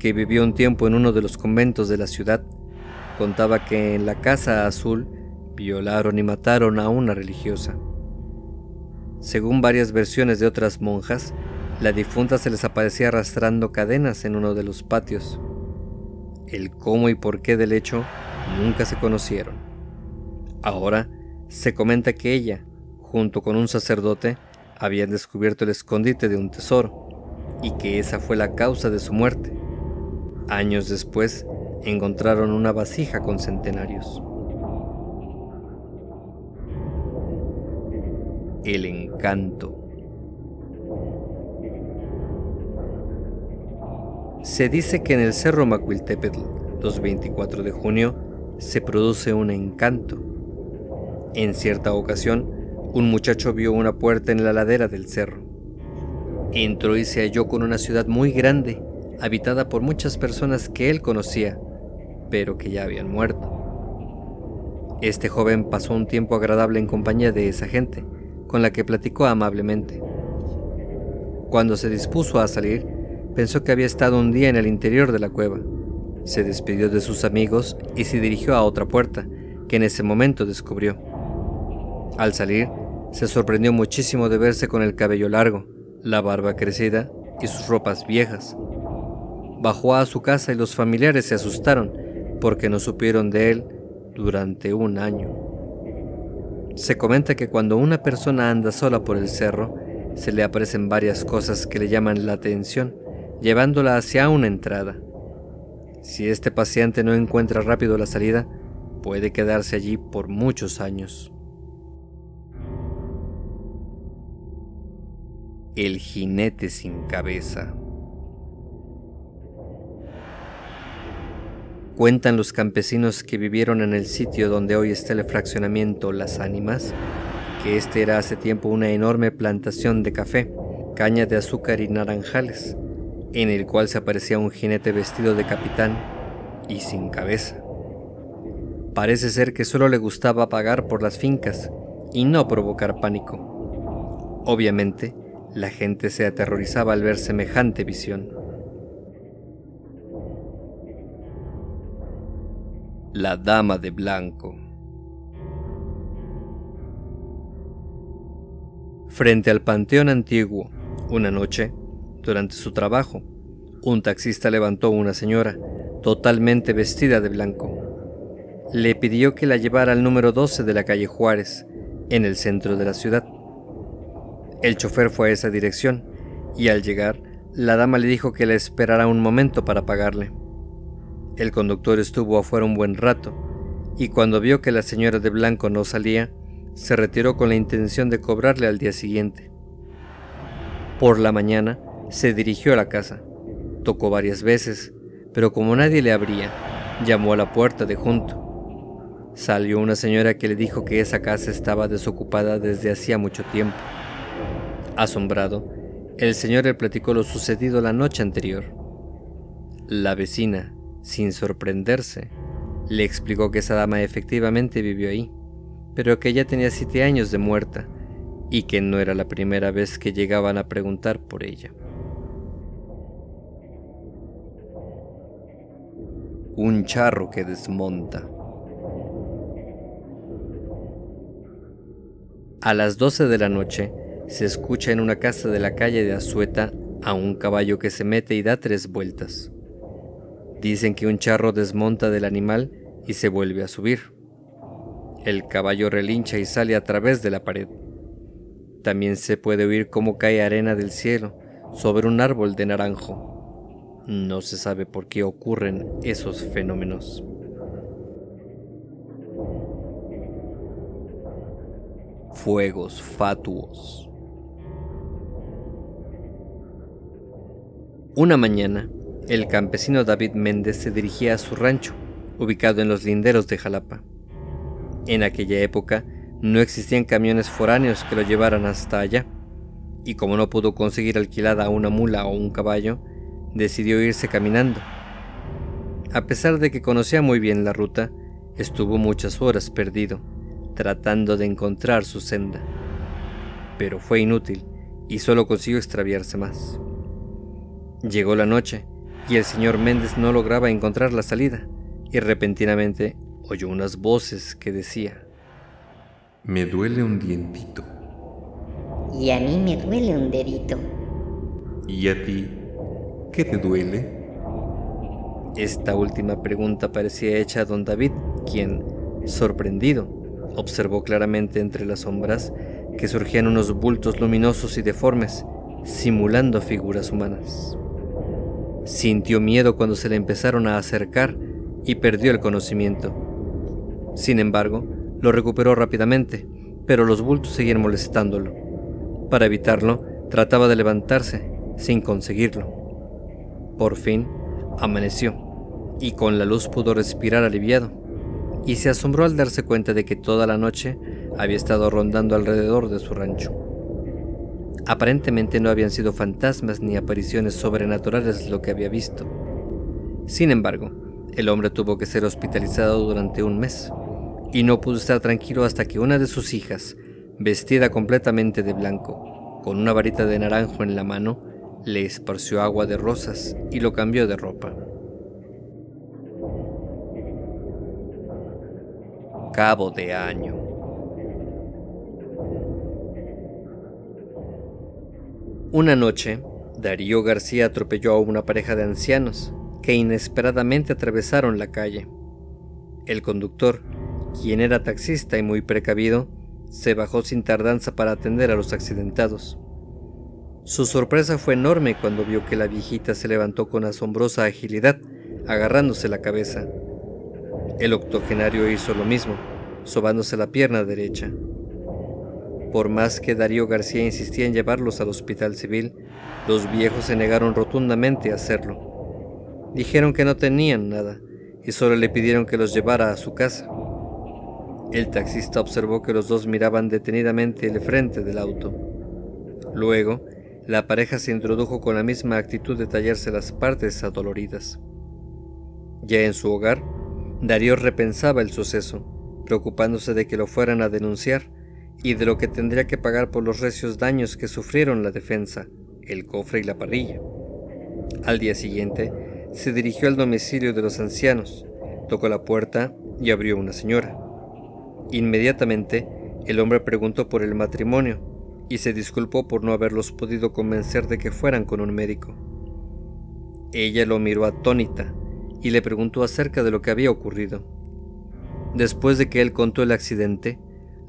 que vivió un tiempo en uno de los conventos de la ciudad, contaba que en la Casa Azul violaron y mataron a una religiosa. Según varias versiones de otras monjas, la difunta se les aparecía arrastrando cadenas en uno de los patios. El cómo y por qué del hecho nunca se conocieron. Ahora se comenta que ella, junto con un sacerdote, habían descubierto el escondite de un tesoro, y que esa fue la causa de su muerte. Años después, encontraron una vasija con centenarios. El encanto. Se dice que en el Cerro Macuiltepetl, los 24 de junio, se produce un encanto. En cierta ocasión, un muchacho vio una puerta en la ladera del cerro. Entró y se halló con una ciudad muy grande, habitada por muchas personas que él conocía, pero que ya habían muerto. Este joven pasó un tiempo agradable en compañía de esa gente, con la que platicó amablemente. Cuando se dispuso a salir, pensó que había estado un día en el interior de la cueva. Se despidió de sus amigos y se dirigió a otra puerta, que en ese momento descubrió. Al salir, se sorprendió muchísimo de verse con el cabello largo, la barba crecida y sus ropas viejas. Bajó a su casa y los familiares se asustaron porque no supieron de él durante un año. Se comenta que cuando una persona anda sola por el cerro, se le aparecen varias cosas que le llaman la atención, llevándola hacia una entrada. Si este paseante no encuentra rápido la salida, puede quedarse allí por muchos años. El jinete sin cabeza. Cuentan los campesinos que vivieron en el sitio donde hoy está el fraccionamiento Las Ánimas, que este era hace tiempo una enorme plantación de café, caña de azúcar y naranjales, en el cual se aparecía un jinete vestido de capitán y sin cabeza. Parece ser que solo le gustaba pagar por las fincas y no provocar pánico. Obviamente, la gente se aterrorizaba al ver semejante visión. La Dama de Blanco. Frente al panteón antiguo, una noche, durante su trabajo, un taxista levantó a una señora, totalmente vestida de blanco. Le pidió que la llevara al número 12 de la calle Juárez, en el centro de la ciudad. El chofer fue a esa dirección, y al llegar, la dama le dijo que la esperara un momento para pagarle. El conductor estuvo afuera un buen rato, y cuando vio que la señora de blanco no salía, se retiró con la intención de cobrarle al día siguiente. Por la mañana, se dirigió a la casa. Tocó varias veces, pero como nadie le abría, llamó a la puerta de junto. Salió una señora que le dijo que esa casa estaba desocupada desde hacía mucho tiempo. Asombrado, el señor le platicó lo sucedido la noche anterior. La vecina, sin sorprenderse, le explicó que esa dama efectivamente vivió ahí, pero que ya tenía 7 años de muerta y que no era la primera vez que llegaban a preguntar por ella. Un charro que desmonta. A las 12 de la noche se escucha en una casa de la calle de Azueta a un caballo que se mete y da 3 vueltas. Dicen que un charro desmonta del animal y se vuelve a subir. El caballo relincha y sale a través de la pared. También se puede oír cómo cae arena del cielo sobre un árbol de naranjo. No se sabe por qué ocurren esos fenómenos. Fuegos fatuos. Una mañana, el campesino David Méndez se dirigía a su rancho, ubicado en los linderos de Jalapa. En aquella época no existían camiones foráneos que lo llevaran hasta allá, y como no pudo conseguir alquilada una mula o un caballo, decidió irse caminando. A pesar de que conocía muy bien la ruta, estuvo muchas horas perdido, tratando de encontrar su senda. Pero fue inútil y solo consiguió extraviarse más. Llegó la noche y el señor Méndez no lograba encontrar la salida, y repentinamente oyó unas voces que decía: Me duele un dientito. Y a mí me duele un dedito. ¿Y a ti qué te duele? Esta última pregunta parecía hecha a don David, quien, sorprendido, observó claramente entre las sombras que surgían unos bultos luminosos y deformes, simulando figuras humanas. Sintió miedo cuando se le empezaron a acercar y perdió el conocimiento. Sin embargo, lo recuperó rápidamente, pero los bultos seguían molestándolo. Para evitarlo, trataba de levantarse, sin conseguirlo. Por fin, amaneció, y con la luz pudo respirar aliviado, y se asombró al darse cuenta de que toda la noche había estado rondando alrededor de su rancho. Aparentemente no habían sido fantasmas ni apariciones sobrenaturales lo que había visto. Sin embargo, el hombre tuvo que ser hospitalizado durante un mes, y no pudo estar tranquilo hasta que una de sus hijas, vestida completamente de blanco, con una varita de naranjo en la mano, le esparció agua de rosas y lo cambió de ropa. Cabo de Año. Una noche, Darío García atropelló a una pareja de ancianos que inesperadamente atravesaron la calle. El conductor, quien era taxista y muy precavido, se bajó sin tardanza para atender a los accidentados. Su sorpresa fue enorme cuando vio que la viejita se levantó con asombrosa agilidad, agarrándose la cabeza. El octogenario hizo lo mismo, sobándose la pierna derecha. Por más que Darío García insistía en llevarlos al hospital civil, los viejos se negaron rotundamente a hacerlo. Dijeron que no tenían nada y solo le pidieron que los llevara a su casa. El taxista observó que los dos miraban detenidamente el frente del auto. Luego, la pareja se introdujo con la misma actitud de tallarse las partes adoloridas. Ya en su hogar, Darío repensaba el suceso, preocupándose de que lo fueran a denunciar y de lo que tendría que pagar por los recios daños que sufrieron la defensa, el cofre y la parrilla. Al día siguiente, se dirigió al domicilio de los ancianos, tocó la puerta y abrió una señora. Inmediatamente, el hombre preguntó por el matrimonio y se disculpó por no haberlos podido convencer de que fueran con un médico. Ella lo miró atónita y le preguntó acerca de lo que había ocurrido. Después de que él contó el accidente,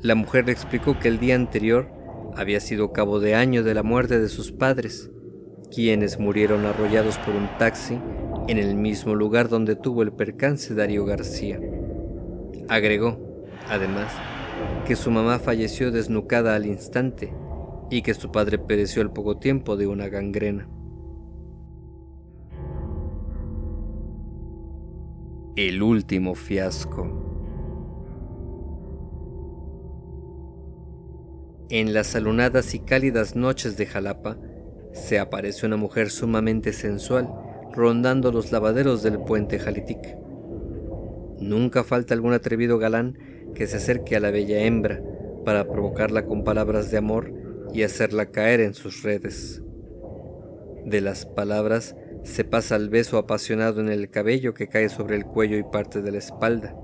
la mujer le explicó que el día anterior había sido cabo de año de la muerte de sus padres, quienes murieron arrollados por un taxi en el mismo lugar donde tuvo el percance Darío García. Agregó, además, que su mamá falleció desnucada al instante y que su padre pereció al poco tiempo de una gangrena. El último fiasco. En las alunadas y cálidas noches de Jalapa, se aparece una mujer sumamente sensual rondando los lavaderos del puente Jalitic. Nunca falta algún atrevido galán que se acerque a la bella hembra para provocarla con palabras de amor y hacerla caer en sus redes. De las palabras se pasa al beso apasionado en el cabello que cae sobre el cuello y parte de la espalda.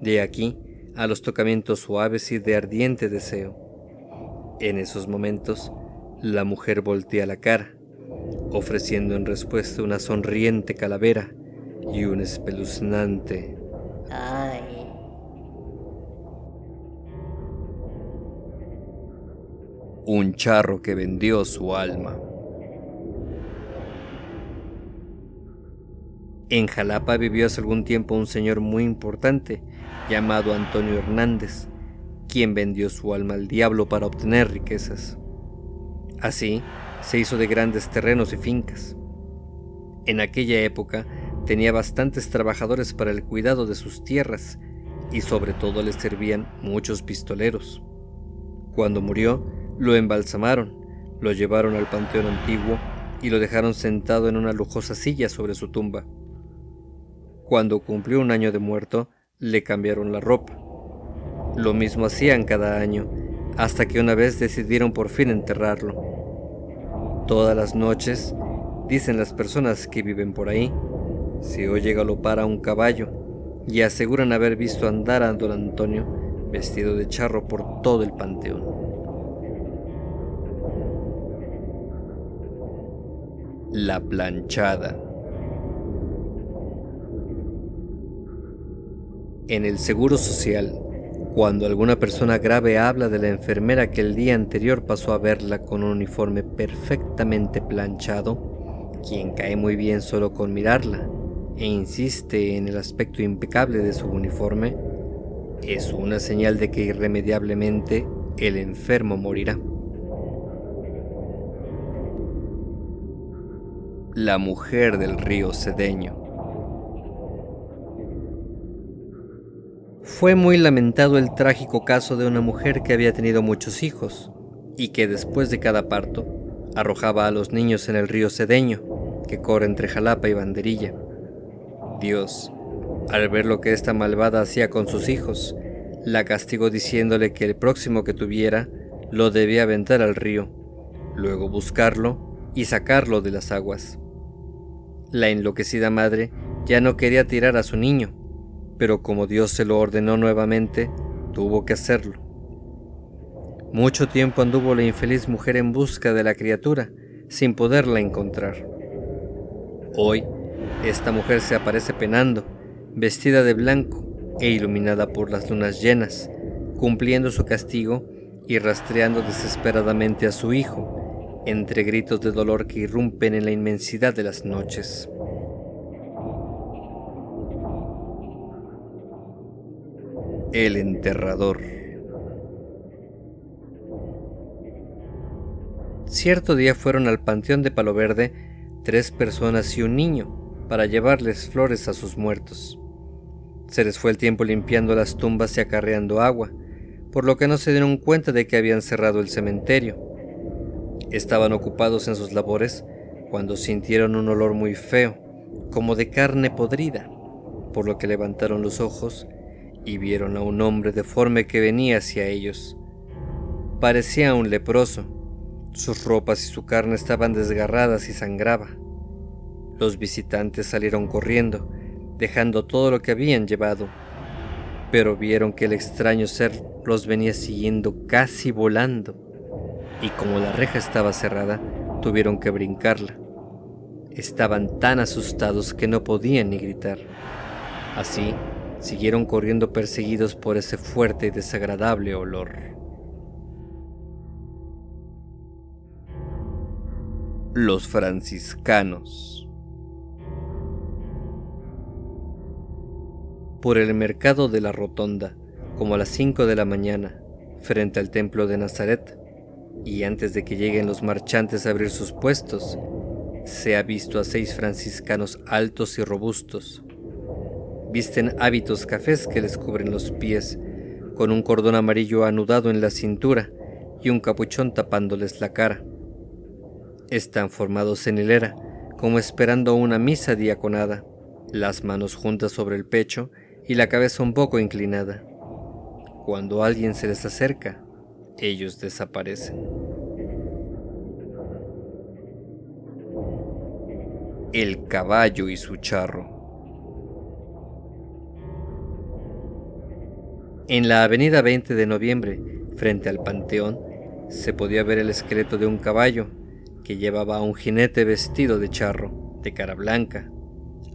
De aquí a los tocamientos suaves y de ardiente deseo. En esos momentos, la mujer voltea la cara, ofreciendo en respuesta una sonriente calavera y un espeluznante Ay. un charro que vendió su alma. En Jalapa vivió hace algún tiempo un señor muy importante llamado Antonio Hernández, quien vendió su alma al diablo para obtener riquezas. Así, se hizo de grandes terrenos y fincas. En aquella época tenía bastantes trabajadores para el cuidado de sus tierras y sobre todo le servían muchos pistoleros. Cuando murió, lo embalsamaron, lo llevaron al panteón antiguo y lo dejaron sentado en una lujosa silla sobre su tumba. Cuando cumplió un año de muerto, le cambiaron la ropa. Lo mismo hacían cada año, hasta que una vez decidieron por fin enterrarlo. Todas las noches, dicen las personas que viven por ahí, se oye galopar a un caballo y aseguran haber visto andar a don Antonio vestido de charro por todo el panteón. La planchada. En el Seguro Social, cuando alguna persona grave habla de la enfermera que el día anterior pasó a verla con un uniforme perfectamente planchado, quien cae muy bien solo con mirarla e insiste en el aspecto impecable de su uniforme, es una señal de que irremediablemente el enfermo morirá. La mujer del río Cedeño. Fue muy lamentado el trágico caso de una mujer que había tenido muchos hijos y que después de cada parto arrojaba a los niños en el río Cedeño, que corre entre Jalapa y Banderilla. Dios, al ver lo que esta malvada hacía con sus hijos, la castigó diciéndole que el próximo que tuviera lo debía aventar al río, luego buscarlo y sacarlo de las aguas. La enloquecida madre ya no quería tirar a su niño, pero como Dios se lo ordenó nuevamente, tuvo que hacerlo. Mucho tiempo anduvo la infeliz mujer en busca de la criatura, sin poderla encontrar. Hoy, esta mujer se aparece penando, vestida de blanco e iluminada por las lunas llenas, cumpliendo su castigo y rastreando desesperadamente a su hijo, entre gritos de dolor que irrumpen en la inmensidad de las noches. El enterrador. Cierto día fueron al panteón de Palo Verde 3 personas y un niño para llevarles flores a sus muertos. Se les fue el tiempo limpiando las tumbas y acarreando agua, por lo que no se dieron cuenta de que habían cerrado el cementerio. Estaban ocupados en sus labores cuando sintieron un olor muy feo, como de carne podrida, por lo que levantaron los ojos y vieron a un hombre deforme que venía hacia ellos. Parecía un leproso. Sus ropas y su carne estaban desgarradas y sangraba. Los visitantes salieron corriendo, dejando todo lo que habían llevado, pero vieron que el extraño ser los venía siguiendo casi volando, y como la reja estaba cerrada, tuvieron que brincarla. Estaban tan asustados que no podían ni gritar. Así, siguieron corriendo perseguidos por ese fuerte y desagradable olor. Los franciscanos. Por el mercado de la Rotonda, como a las 5 de la mañana, frente al templo de Nazaret, y antes de que lleguen los marchantes a abrir sus puestos, se ha visto a 6 franciscanos altos y robustos. Visten hábitos cafés que les cubren los pies, con un cordón amarillo anudado en la cintura y un capuchón tapándoles la cara. Están formados en hilera, como esperando una misa diaconada, las manos juntas sobre el pecho y la cabeza un poco inclinada. Cuando alguien se les acerca, ellos desaparecen. El caballo y su charro. En la avenida 20 de noviembre, frente al Panteón, se podía ver el esqueleto de un caballo que llevaba a un jinete vestido de charro, de cara blanca,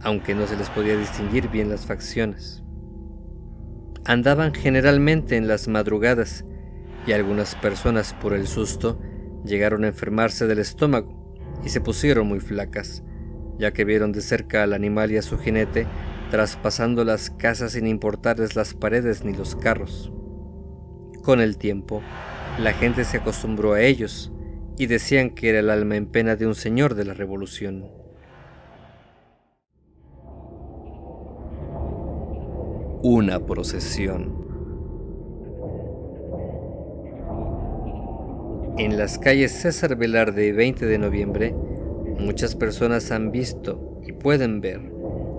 aunque no se les podía distinguir bien las facciones. Andaban generalmente en las madrugadas y algunas personas por el susto llegaron a enfermarse del estómago y se pusieron muy flacas, ya que vieron de cerca al animal y a su jinete traspasando las casas sin importarles las paredes ni los carros. Con el tiempo, la gente se acostumbró a ellos y decían que era el alma en pena de un señor de la Revolución. Una procesión. En las calles César Velarde y 20 de noviembre, muchas personas han visto y pueden ver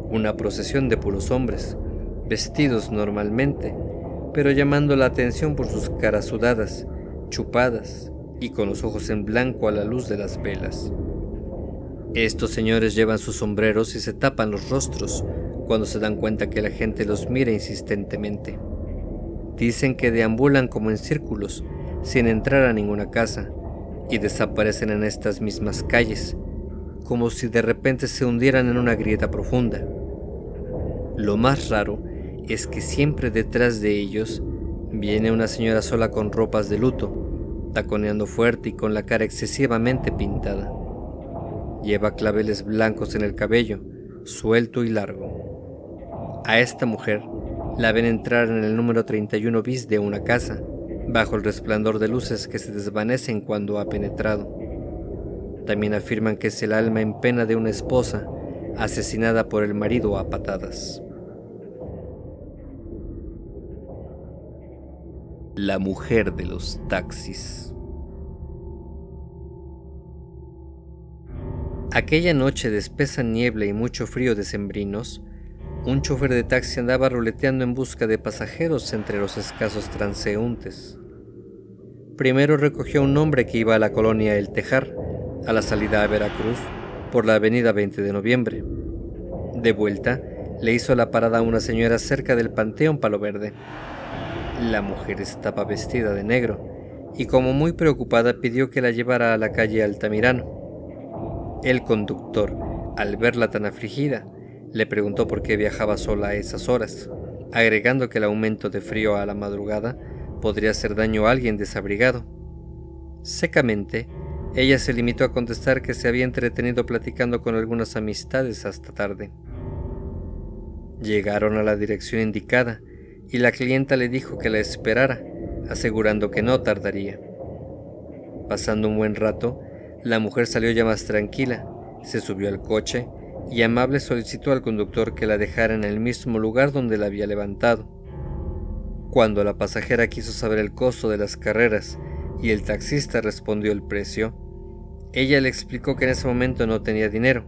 una procesión de puros hombres, vestidos normalmente, pero llamando la atención por sus caras sudadas, chupadas y con los ojos en blanco a la luz de las velas. Estos señores llevan sus sombreros y se tapan los rostros cuando se dan cuenta que la gente los mira insistentemente. Dicen que deambulan como en círculos, sin entrar a ninguna casa, y desaparecen en estas mismas calles, como si de repente se hundieran en una grieta profunda. Lo más raro es que siempre detrás de ellos viene una señora sola con ropas de luto, taconeando fuerte y con la cara excesivamente pintada. Lleva claveles blancos en el cabello, suelto y largo. A esta mujer la ven entrar en el número 31 bis de una casa, bajo el resplandor de luces que se desvanecen cuando ha penetrado. También afirman que es el alma en pena de una esposa asesinada por el marido a patadas. La mujer de los taxis. Aquella noche de espesa niebla y mucho frío decembrinos, un chofer de taxi andaba ruleteando en busca de pasajeros entre los escasos transeúntes. Primero recogió a un hombre que iba a la colonia El Tejar, a la salida a Veracruz, por la avenida 20 de noviembre. De vuelta, le hizo la parada a una señora cerca del Panteón Palo Verde. La mujer estaba vestida de negro, y como muy preocupada pidió que la llevara a la calle Altamirano. El conductor, al verla tan afligida, le preguntó por qué viajaba sola a esas horas, agregando que el aumento de frío a la madrugada podría hacer daño a alguien desabrigado. Secamente, ella se limitó a contestar que se había entretenido platicando con algunas amistades hasta tarde. Llegaron a la dirección indicada y la clienta le dijo que la esperara, asegurando que no tardaría. Pasando un buen rato, la mujer salió ya más tranquila, se subió al coche y amable solicitó al conductor que la dejara en el mismo lugar donde la había levantado. Cuando la pasajera quiso saber el costo de las carreras y el taxista respondió el precio, ella le explicó que en ese momento no tenía dinero,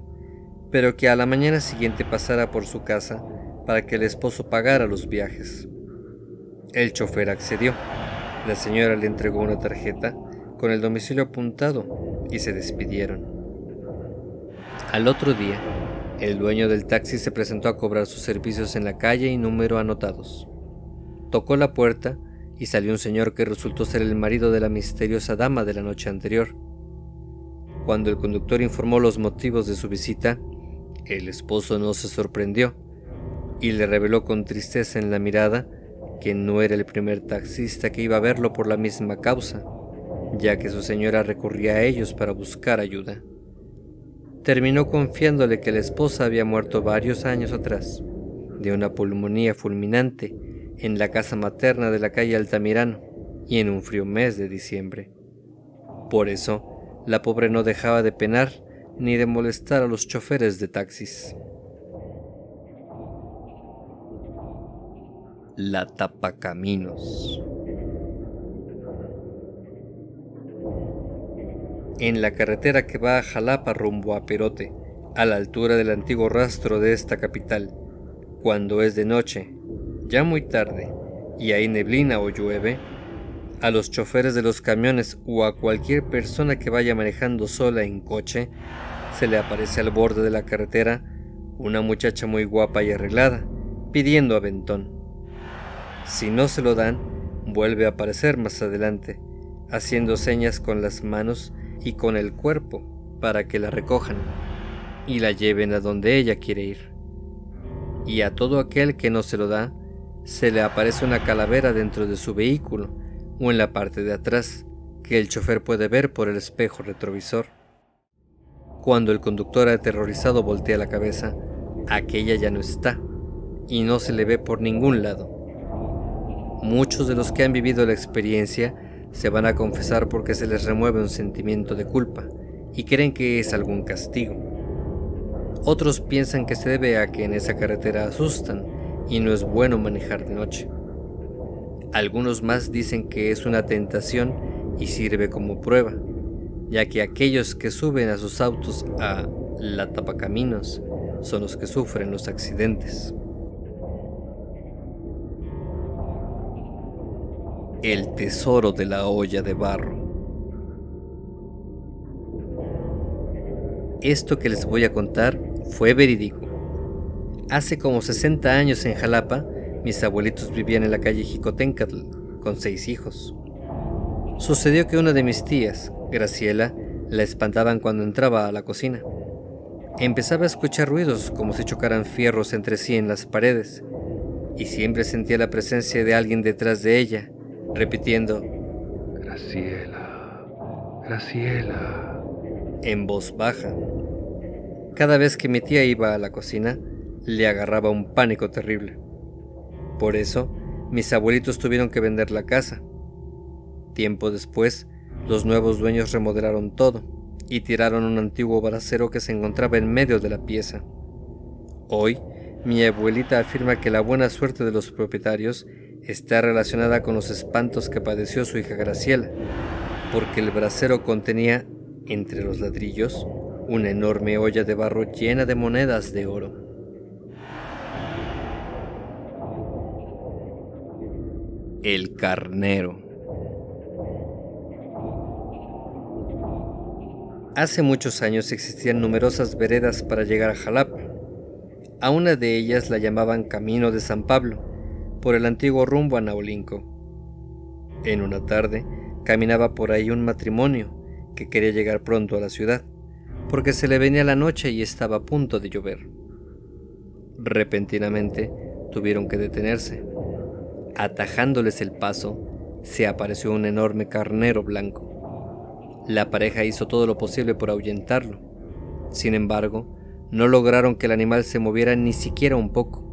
pero que a la mañana siguiente pasara por su casa para que el esposo pagara los viajes. El chofer accedió. La señora le entregó una tarjeta con el domicilio apuntado y se despidieron. Al otro día, el dueño del taxi se presentó a cobrar sus servicios en la calle y número anotados. Tocó la puerta y salió un señor que resultó ser el marido de la misteriosa dama de la noche anterior. Cuando el conductor informó los motivos de su visita, el esposo no se sorprendió y le reveló con tristeza en la mirada que no era el primer taxista que iba a verlo por la misma causa, ya que su señora recurría a ellos para buscar ayuda. Terminó confiándole que la esposa había muerto varios años atrás, de una pulmonía fulminante, en la casa materna de la calle Altamirano, y en un frío mes de diciembre. Por eso, la pobre no dejaba de penar ni de molestar a los choferes de taxis. La Tapacaminos. En la carretera que va a Jalapa rumbo a Perote, a la altura del antiguo rastro de esta capital, cuando es de noche, ya muy tarde, y hay neblina o llueve, a los choferes de los camiones o a cualquier persona que vaya manejando sola en coche, se le aparece al borde de la carretera una muchacha muy guapa y arreglada, pidiendo aventón. Si no se lo dan, vuelve a aparecer más adelante, haciendo señas con las manos y con el cuerpo para que la recojan y la lleven a donde ella quiere ir. Y a todo aquel que no se lo da, se le aparece una calavera dentro de su vehículo o en la parte de atrás, que el chofer puede ver por el espejo retrovisor. Cuando el conductor aterrorizado voltea la cabeza, aquella ya no está y no se le ve por ningún lado. Muchos de los que han vivido la experiencia se van a confesar porque se les remueve un sentimiento de culpa y creen que es algún castigo. Otros piensan que se debe a que en esa carretera asustan y no es bueno manejar de noche. Algunos más dicen que es una tentación y sirve como prueba, ya que aquellos que suben a sus autos a la Tapacaminos son los que sufren los accidentes. El tesoro de la olla de barro. Esto que les voy a contar fue verídico. Hace como 60 años en Jalapa, mis abuelitos vivían en la calle Jicotencatl con 6 hijos. Sucedió que una de mis tías, Graciela, la espantaban cuando entraba a la cocina. Empezaba a escuchar ruidos como si chocaran fierros entre sí en las paredes, y siempre sentía la presencia de alguien detrás de ella, repitiendo «Graciela, Graciela», en voz baja. Cada vez que mi tía iba a la cocina, le agarraba un pánico terrible. Por eso, mis abuelitos tuvieron que vender la casa. Tiempo después, los nuevos dueños remodelaron todo y tiraron un antiguo brasero que se encontraba en medio de la pieza. Hoy, mi abuelita afirma que la buena suerte de los propietarios está relacionada con los espantos que padeció su hija Graciela, porque el brasero contenía, entre los ladrillos, una enorme olla de barro llena de monedas de oro. El carnero. Hace muchos años existían numerosas veredas para llegar a Jalapa. A una de ellas la llamaban Camino de San Pablo, por el antiguo rumbo a Naulinco. En una tarde, caminaba por ahí un matrimonio que quería llegar pronto a la ciudad, porque se le venía la noche y estaba a punto de llover. Repentinamente, tuvieron que detenerse. Atajándoles el paso, se apareció un enorme carnero blanco. La pareja hizo todo lo posible por ahuyentarlo. Sin embargo, no lograron que el animal se moviera ni siquiera un poco.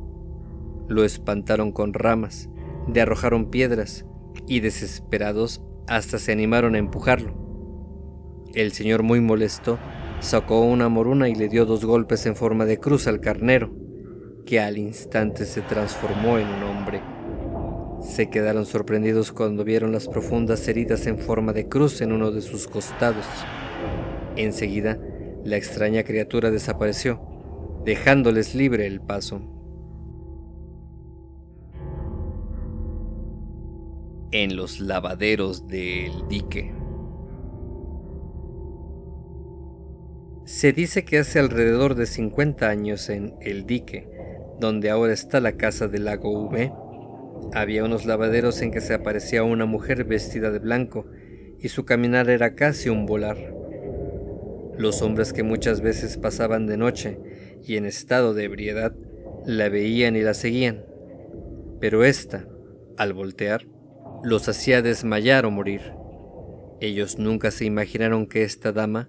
Lo espantaron con ramas, le arrojaron piedras y, desesperados, hasta se animaron a empujarlo. El señor, muy molesto, Sacó una moruna y le dio 2 golpes en forma de cruz al carnero, que al instante se transformó en un hombre. Se quedaron sorprendidos cuando vieron las profundas heridas en forma de cruz en uno de sus costados. Enseguida, la extraña criatura desapareció, dejándoles libre el paso. En los lavaderos del dique. Se dice que hace alrededor de 50 años en El Dique, donde ahora está la casa del lago V, había unos lavaderos en que se aparecía una mujer vestida de blanco y su caminar era casi un volar. Los hombres que muchas veces pasaban de noche y en estado de ebriedad la veían y la seguían, pero ésta, al voltear, los hacía desmayar o morir. Ellos nunca se imaginaron que esta dama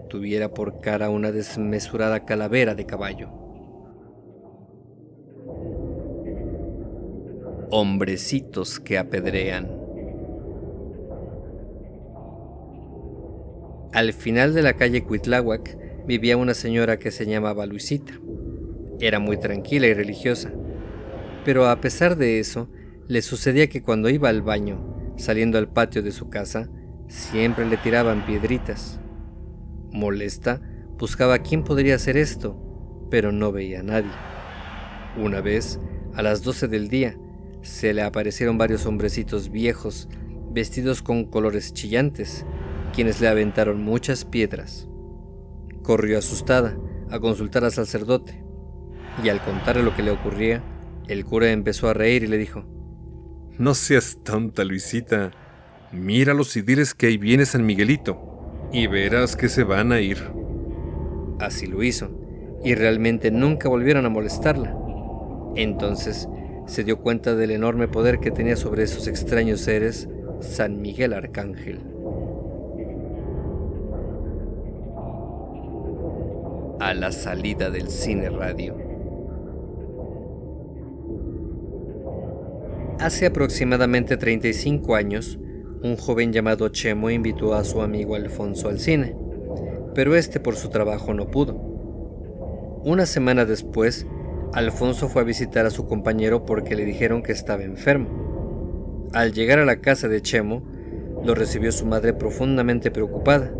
tuviera por cara una desmesurada calavera de caballo. Hombrecitos que apedrean. Al final de la calle Cuitláhuac vivía una señora que se llamaba Luisita. Era muy tranquila y religiosa, pero a pesar de eso, le sucedía que cuando iba al baño, saliendo al patio de su casa, siempre le tiraban piedritas. Molesta, buscaba quién podría hacer esto, pero no veía a nadie. Una vez, a las 12 del día, se le aparecieron varios hombrecitos viejos, vestidos con colores chillantes, quienes le aventaron muchas piedras. Corrió asustada a consultar al sacerdote, y al contarle lo que le ocurría, el cura empezó a reír y le dijo: No seas tonta, Luisita. Míralos y diles que ahí viene San Miguelito, y verás que se van a ir. Así lo hizo, y realmente nunca volvieron a molestarla. Entonces se dio cuenta del enorme poder que tenía sobre esos extraños seres San Miguel Arcángel. A la salida del cine radio. Hace aproximadamente 35 años, un joven llamado Chemo invitó a su amigo Alfonso al cine, pero este por su trabajo no pudo. Una semana después, Alfonso fue a visitar a su compañero porque le dijeron que estaba enfermo. Al llegar a la casa de Chemo, lo recibió su madre profundamente preocupada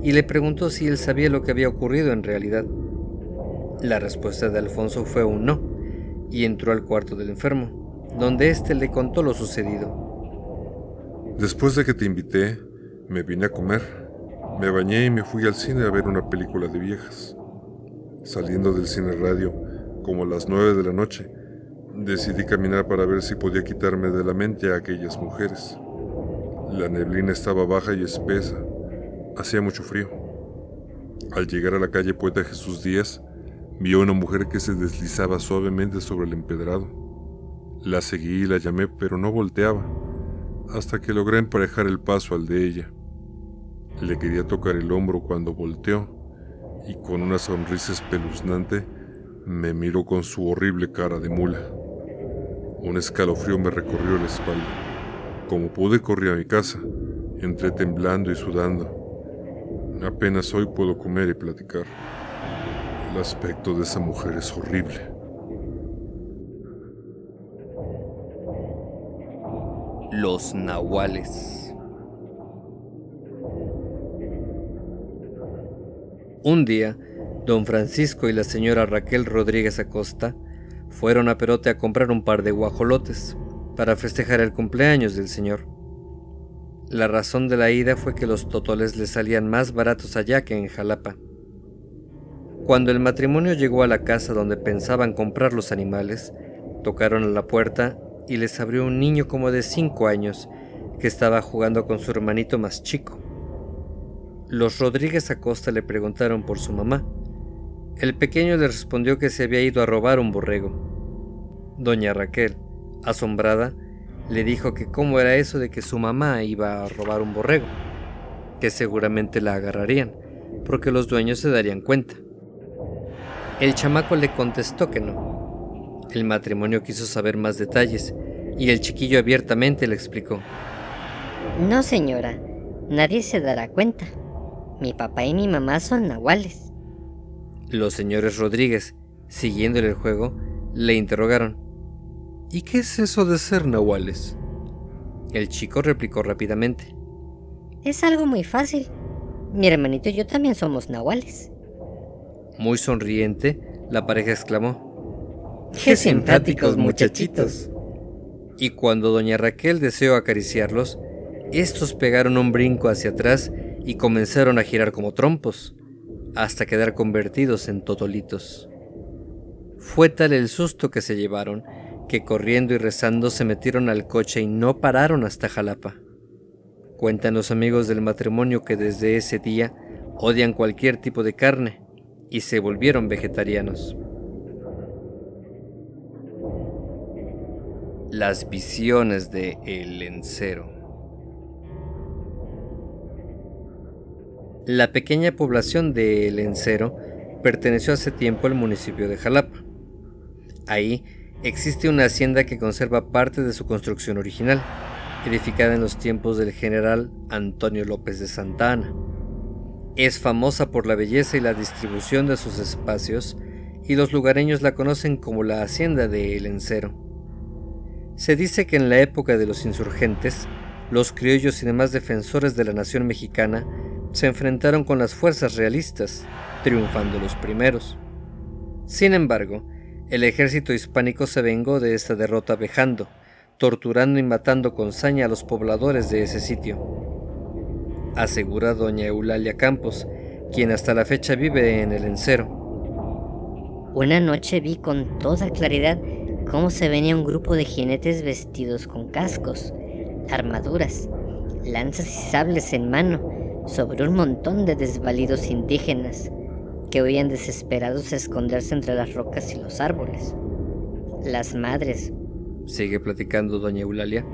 y le preguntó si él sabía lo que había ocurrido en realidad. La respuesta de Alfonso fue un no, y entró al cuarto del enfermo, donde éste le contó lo sucedido. Después de que te invité, me vine a comer, me bañé y me fui al cine a ver una película de viejas. Saliendo del cine radio, como a las 9 de la noche, decidí caminar para ver si podía quitarme de la mente a aquellas mujeres. La neblina estaba baja y espesa, hacía mucho frío. Al llegar a la calle Poeta Jesús Díaz, vi a una mujer que se deslizaba suavemente sobre el empedrado. La seguí y la llamé, pero no volteaba, hasta que logré emparejar el paso al de ella. Le quería tocar el hombro cuando volteó, y con una sonrisa espeluznante, me miró con su horrible cara de mula. Un escalofrío me recorrió la espalda. Como pude, corrí a mi casa. Entré temblando y sudando. Apenas hoy puedo comer y platicar. El aspecto de esa mujer es horrible. Los nahuales. Un día, don Francisco y la señora Raquel Rodríguez Acosta fueron a Perote a comprar un par de guajolotes para festejar el cumpleaños del señor. La razón de la ida fue que los totoles les salían más baratos allá que en Jalapa. Cuando el matrimonio llegó a la casa donde pensaban comprar los animales, tocaron a la puerta y les abrió un niño como de 5 años que estaba jugando con su hermanito más chico. Los Rodríguez Acosta le preguntaron por su mamá. El pequeño le respondió que se había ido a robar un borrego. Doña Raquel, asombrada, le dijo que cómo era eso de que su mamá iba a robar un borrego, que seguramente la agarrarían, porque los dueños se darían cuenta. El chamaco le contestó que no. El matrimonio quiso saber más detalles, y el chiquillo abiertamente le explicó: No, señora, nadie se dará cuenta. Mi papá y mi mamá son nahuales. Los señores Rodríguez, siguiéndole el juego, le interrogaron: ¿y qué es eso de ser nahuales? El chico replicó rápidamente: Es algo muy fácil. Mi hermanito y yo también somos nahuales. Muy sonriente, la pareja exclamó: ¡Qué simpáticos muchachitos! Y cuando doña Raquel deseó acariciarlos, estos pegaron un brinco hacia atrás y comenzaron a girar como trompos, hasta quedar convertidos en totolitos. Fue tal el susto que se llevaron, que corriendo y rezando se metieron al coche y no pararon hasta Jalapa. Cuentan los amigos del matrimonio que desde ese día odian cualquier tipo de carne y se volvieron vegetarianos. Las visiones de El Lencero. La pequeña población de El Lencero perteneció hace tiempo al municipio de Jalapa. Ahí existe una hacienda que conserva parte de su construcción original, edificada en los tiempos del general Antonio López de Santa Anna. Es famosa por la belleza y la distribución de sus espacios, y los lugareños la conocen como la hacienda de El Lencero. Se dice que en la época de los insurgentes, los criollos y demás defensores de la nación mexicana se enfrentaron con las fuerzas realistas, triunfando los primeros. Sin embargo, el ejército hispánico se vengó de esta derrota vejando, torturando y matando con saña a los pobladores de ese sitio. Asegura doña Eulalia Campos, quien hasta la fecha vive en El Lencero. Una noche vi con toda claridad cómo se venía un grupo de jinetes vestidos con cascos, armaduras, lanzas y sables en mano sobre un montón de desvalidos indígenas que huían desesperados a esconderse entre las rocas y los árboles. Las madres, Sigue platicando doña Eulalia,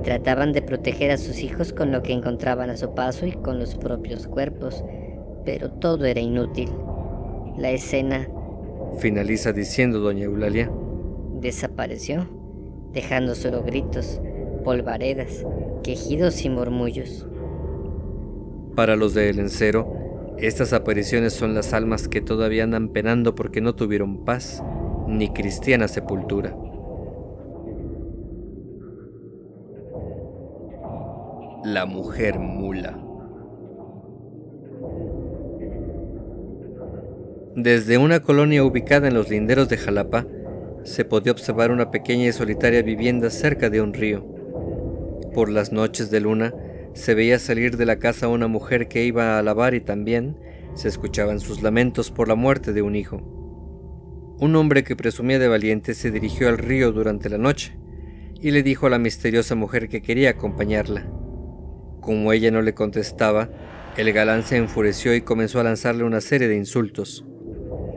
trataban de proteger a sus hijos con lo que encontraban a su paso y con los propios cuerpos, pero todo era inútil. La escena finaliza diciendo doña Eulalia, desapareció, dejando solo gritos, polvaredas, quejidos y murmullos. para los de El Lencero, estas apariciones son las almas que todavía andan penando porque no tuvieron paz ni cristiana sepultura. La mujer mula. Desde una colonia ubicada en los linderos de Jalapa, se podía observar una pequeña y solitaria vivienda cerca de un río. Por las noches de luna, se veía salir de la casa una mujer que iba a lavar y también se escuchaban sus lamentos por la muerte de un hijo. Un hombre que presumía de valiente se dirigió al río durante la noche y le dijo a la misteriosa mujer que quería acompañarla. Como ella no le contestaba, el galán se enfureció y comenzó a lanzarle una serie de insultos.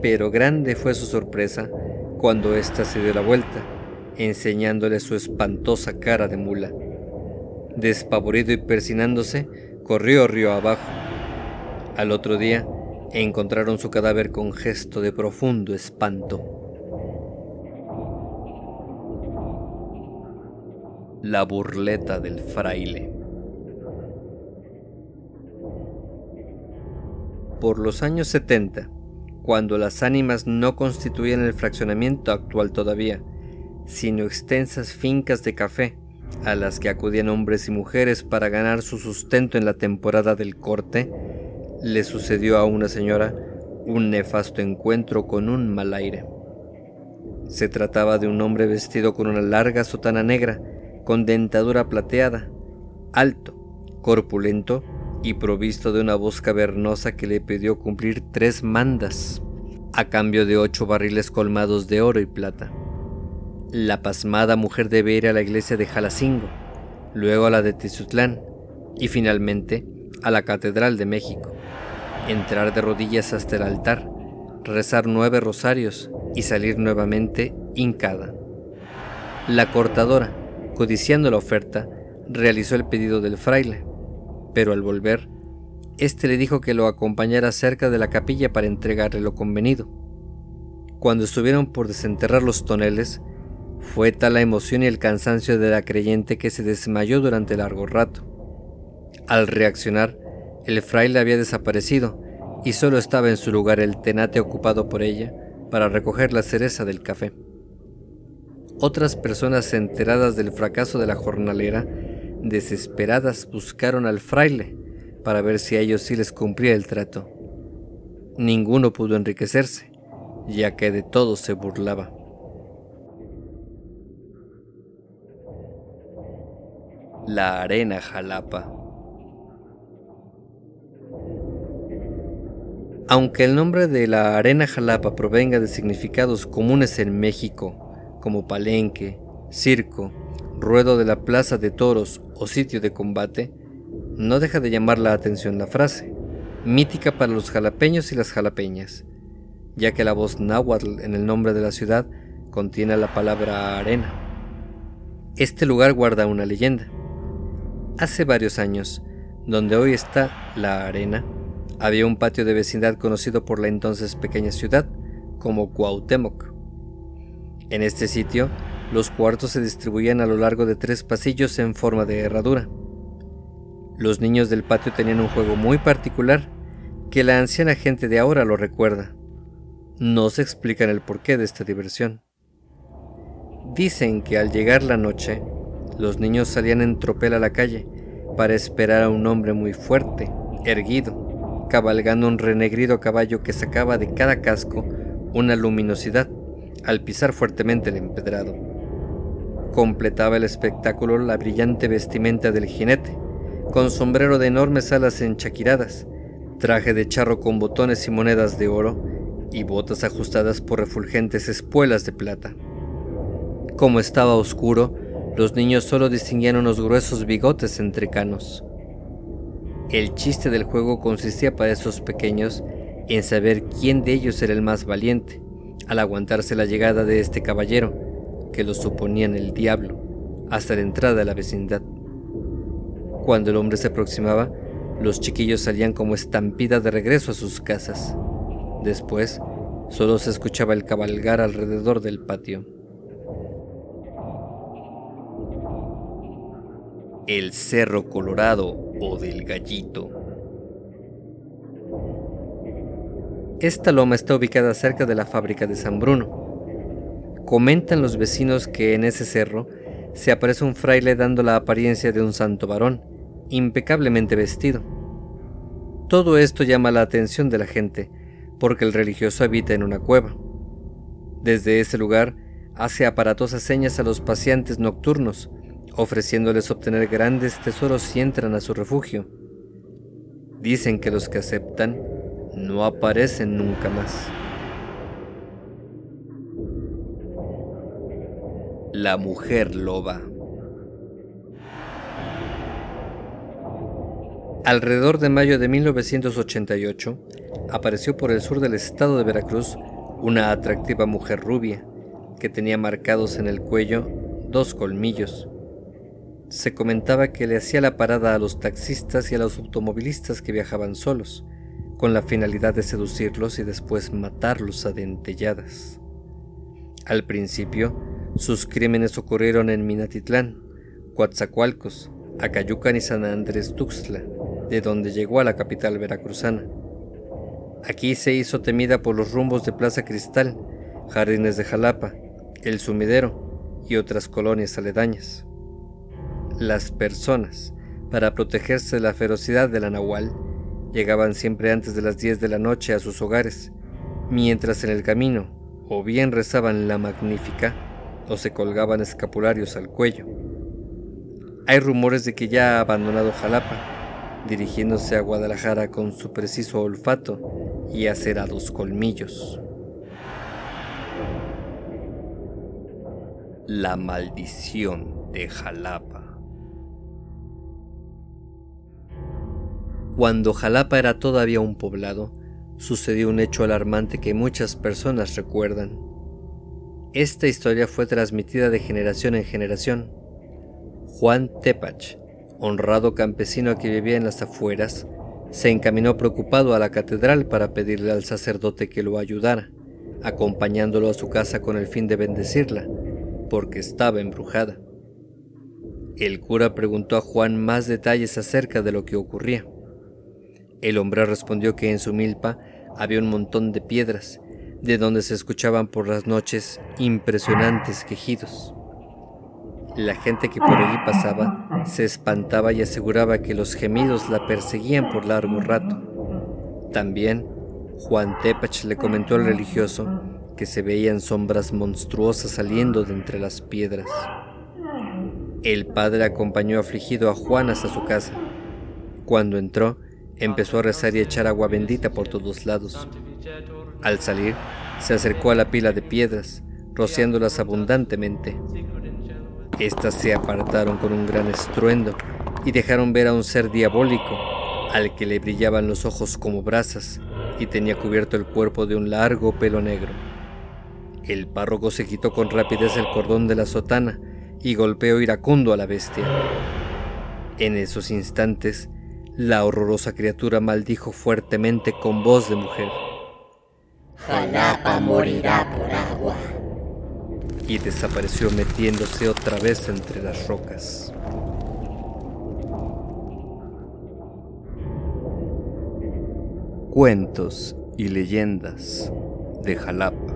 Pero grande fue su sorpresa cuando ésta se dio la vuelta, enseñándole su espantosa cara de mula. Despavorido y persinándose, corrió río abajo. Al otro día, encontraron su cadáver con gesto de profundo espanto. La burleta del fraile. Por los años 70, cuando las ánimas no constituían el fraccionamiento actual todavía, sino extensas fincas de café a las que acudían hombres y mujeres para ganar su sustento en la temporada del corte, le sucedió a una señora un nefasto encuentro con un mal aire. Se trataba de un hombre vestido con una larga sotana negra, con dentadura plateada, alto, corpulento y provisto de una voz cavernosa que le pidió cumplir 3 mandas, a cambio de 8 barriles colmados de oro y plata. La pasmada mujer debe ir a la iglesia de Jalacingo, luego a la de Tizutlán y finalmente a la Catedral de México, entrar de rodillas hasta el altar, rezar 9 rosarios y salir nuevamente hincada. La cortadora, codiciando la oferta, realizó el pedido del fraile, pero al volver, éste le dijo que lo acompañara cerca de la capilla para entregarle lo convenido. Cuando estuvieron por desenterrar los toneles, fue tal la emoción y el cansancio de la creyente que se desmayó durante largo rato. Al reaccionar, El fraile había desaparecido y solo estaba en su lugar el tenate ocupado por ella para recoger la cereza del café. Otras personas enteradas del fracaso de la jornalera, desesperadas, buscaron al fraile para ver si a ellos sí les cumplía el trato. Ninguno pudo enriquecerse, ya que de todos se burlaba. La Arena Jalapa. Aunque el nombre de la Arena Jalapa provenga de significados comunes en México, como palenque, circo, ruedo de la plaza de toros o sitio de combate, no deja de llamar la atención la frase, mítica para los jalapeños y las jalapeñas, ya que la voz náhuatl en el nombre de la ciudad contiene la palabra arena. Este lugar guarda una leyenda. Hace varios años, donde hoy está la arena, había un patio de vecindad conocido por la entonces pequeña ciudad como Cuauhtémoc. En este sitio, los cuartos se distribuían a lo largo de 3 pasillos en forma de herradura. Los niños del patio tenían un juego muy particular que la anciana gente de ahora lo recuerda. No se explican el porqué de esta diversión. Dicen que al llegar la noche, los niños salían en tropel a la calle para esperar a un hombre muy fuerte, erguido, cabalgando un renegrido caballo que sacaba de cada casco una luminosidad al pisar fuertemente el empedrado. Completaba el espectáculo la brillante vestimenta del jinete, con sombrero de enormes alas enchaquiradas, traje de charro con botones y monedas de oro, y botas ajustadas por refulgentes espuelas de plata. Como estaba oscuro, los niños solo distinguían unos gruesos bigotes entrecanos. El chiste del juego consistía para esos pequeños en saber quién de ellos era el más valiente, al aguantarse la llegada de este caballero, que lo suponían el diablo, hasta la entrada a la vecindad. Cuando el hombre se aproximaba, los chiquillos salían como estampida de regreso a sus casas. Después, solo se escuchaba el cabalgar alrededor del patio. El Cerro Colorado o del Gallito. Esta loma está ubicada cerca de la fábrica de San Bruno. Comentan los vecinos que en ese cerro se aparece un fraile dando la apariencia de un santo varón, impecablemente vestido. Todo esto llama la atención de la gente, porque el religioso habita en una cueva. Desde ese lugar hace aparatosas señas a los paseantes nocturnos, ofreciéndoles obtener grandes tesoros si entran a su refugio. Dicen que los que aceptan no aparecen nunca más. La mujer loba. Alrededor de mayo de 1988, apareció por el sur del estado de Veracruz una atractiva mujer rubia que tenía marcados en el cuello 2 colmillos. Se comentaba que le hacía la parada a los taxistas y a los automovilistas que viajaban solos, con la finalidad de seducirlos y después matarlos a dentelladas. Al principio, sus crímenes ocurrieron en Minatitlán, Coatzacoalcos, Acayucan y San Andrés Tuxtla, de donde llegó a la capital veracruzana. Aquí se hizo temida por los rumbos de Plaza Cristal, Jardines de Jalapa, El Sumidero y otras colonias aledañas. Las personas, para protegerse de la ferocidad de la nahual, llegaban siempre antes de las 10 de la noche a sus hogares, mientras en el camino o bien rezaban la Magnífica o se colgaban escapularios al cuello. Hay rumores de que ya ha abandonado Jalapa, dirigiéndose a Guadalajara con su preciso olfato y acerados colmillos. La maldición de Jalapa. Cuando Jalapa era todavía un poblado, sucedió un hecho alarmante que muchas personas recuerdan. Esta historia fue transmitida de generación en generación. Juan Tepach, honrado campesino que vivía en las afueras, se encaminó preocupado a la catedral para pedirle al sacerdote que lo ayudara, acompañándolo a su casa con el fin de bendecirla, porque estaba embrujada. El cura preguntó a Juan más detalles acerca de lo que ocurría. El hombre respondió que en su milpa había un montón de piedras, de donde se escuchaban por las noches impresionantes quejidos. La gente que por allí pasaba se espantaba y aseguraba que los gemidos la perseguían por largo rato. También Juan Tepech le comentó al religioso que se veían sombras monstruosas saliendo de entre las piedras. El padre acompañó afligido a Juan hasta su casa. Cuando entró, empezó a rezar y a echar agua bendita por todos lados. Al salir, se acercó a la pila de piedras, rociándolas abundantemente. Estas se apartaron con un gran estruendo y dejaron ver a un ser diabólico, al que le brillaban los ojos como brasas y tenía cubierto el cuerpo de un largo pelo negro. El párroco se quitó con rapidez el cordón de la sotana y golpeó iracundo a la bestia. En esos instantes, la horrorosa criatura maldijo fuertemente con voz de mujer. Jalapa morirá por agua. Y desapareció metiéndose otra vez entre las rocas. Cuentos y leyendas de Jalapa.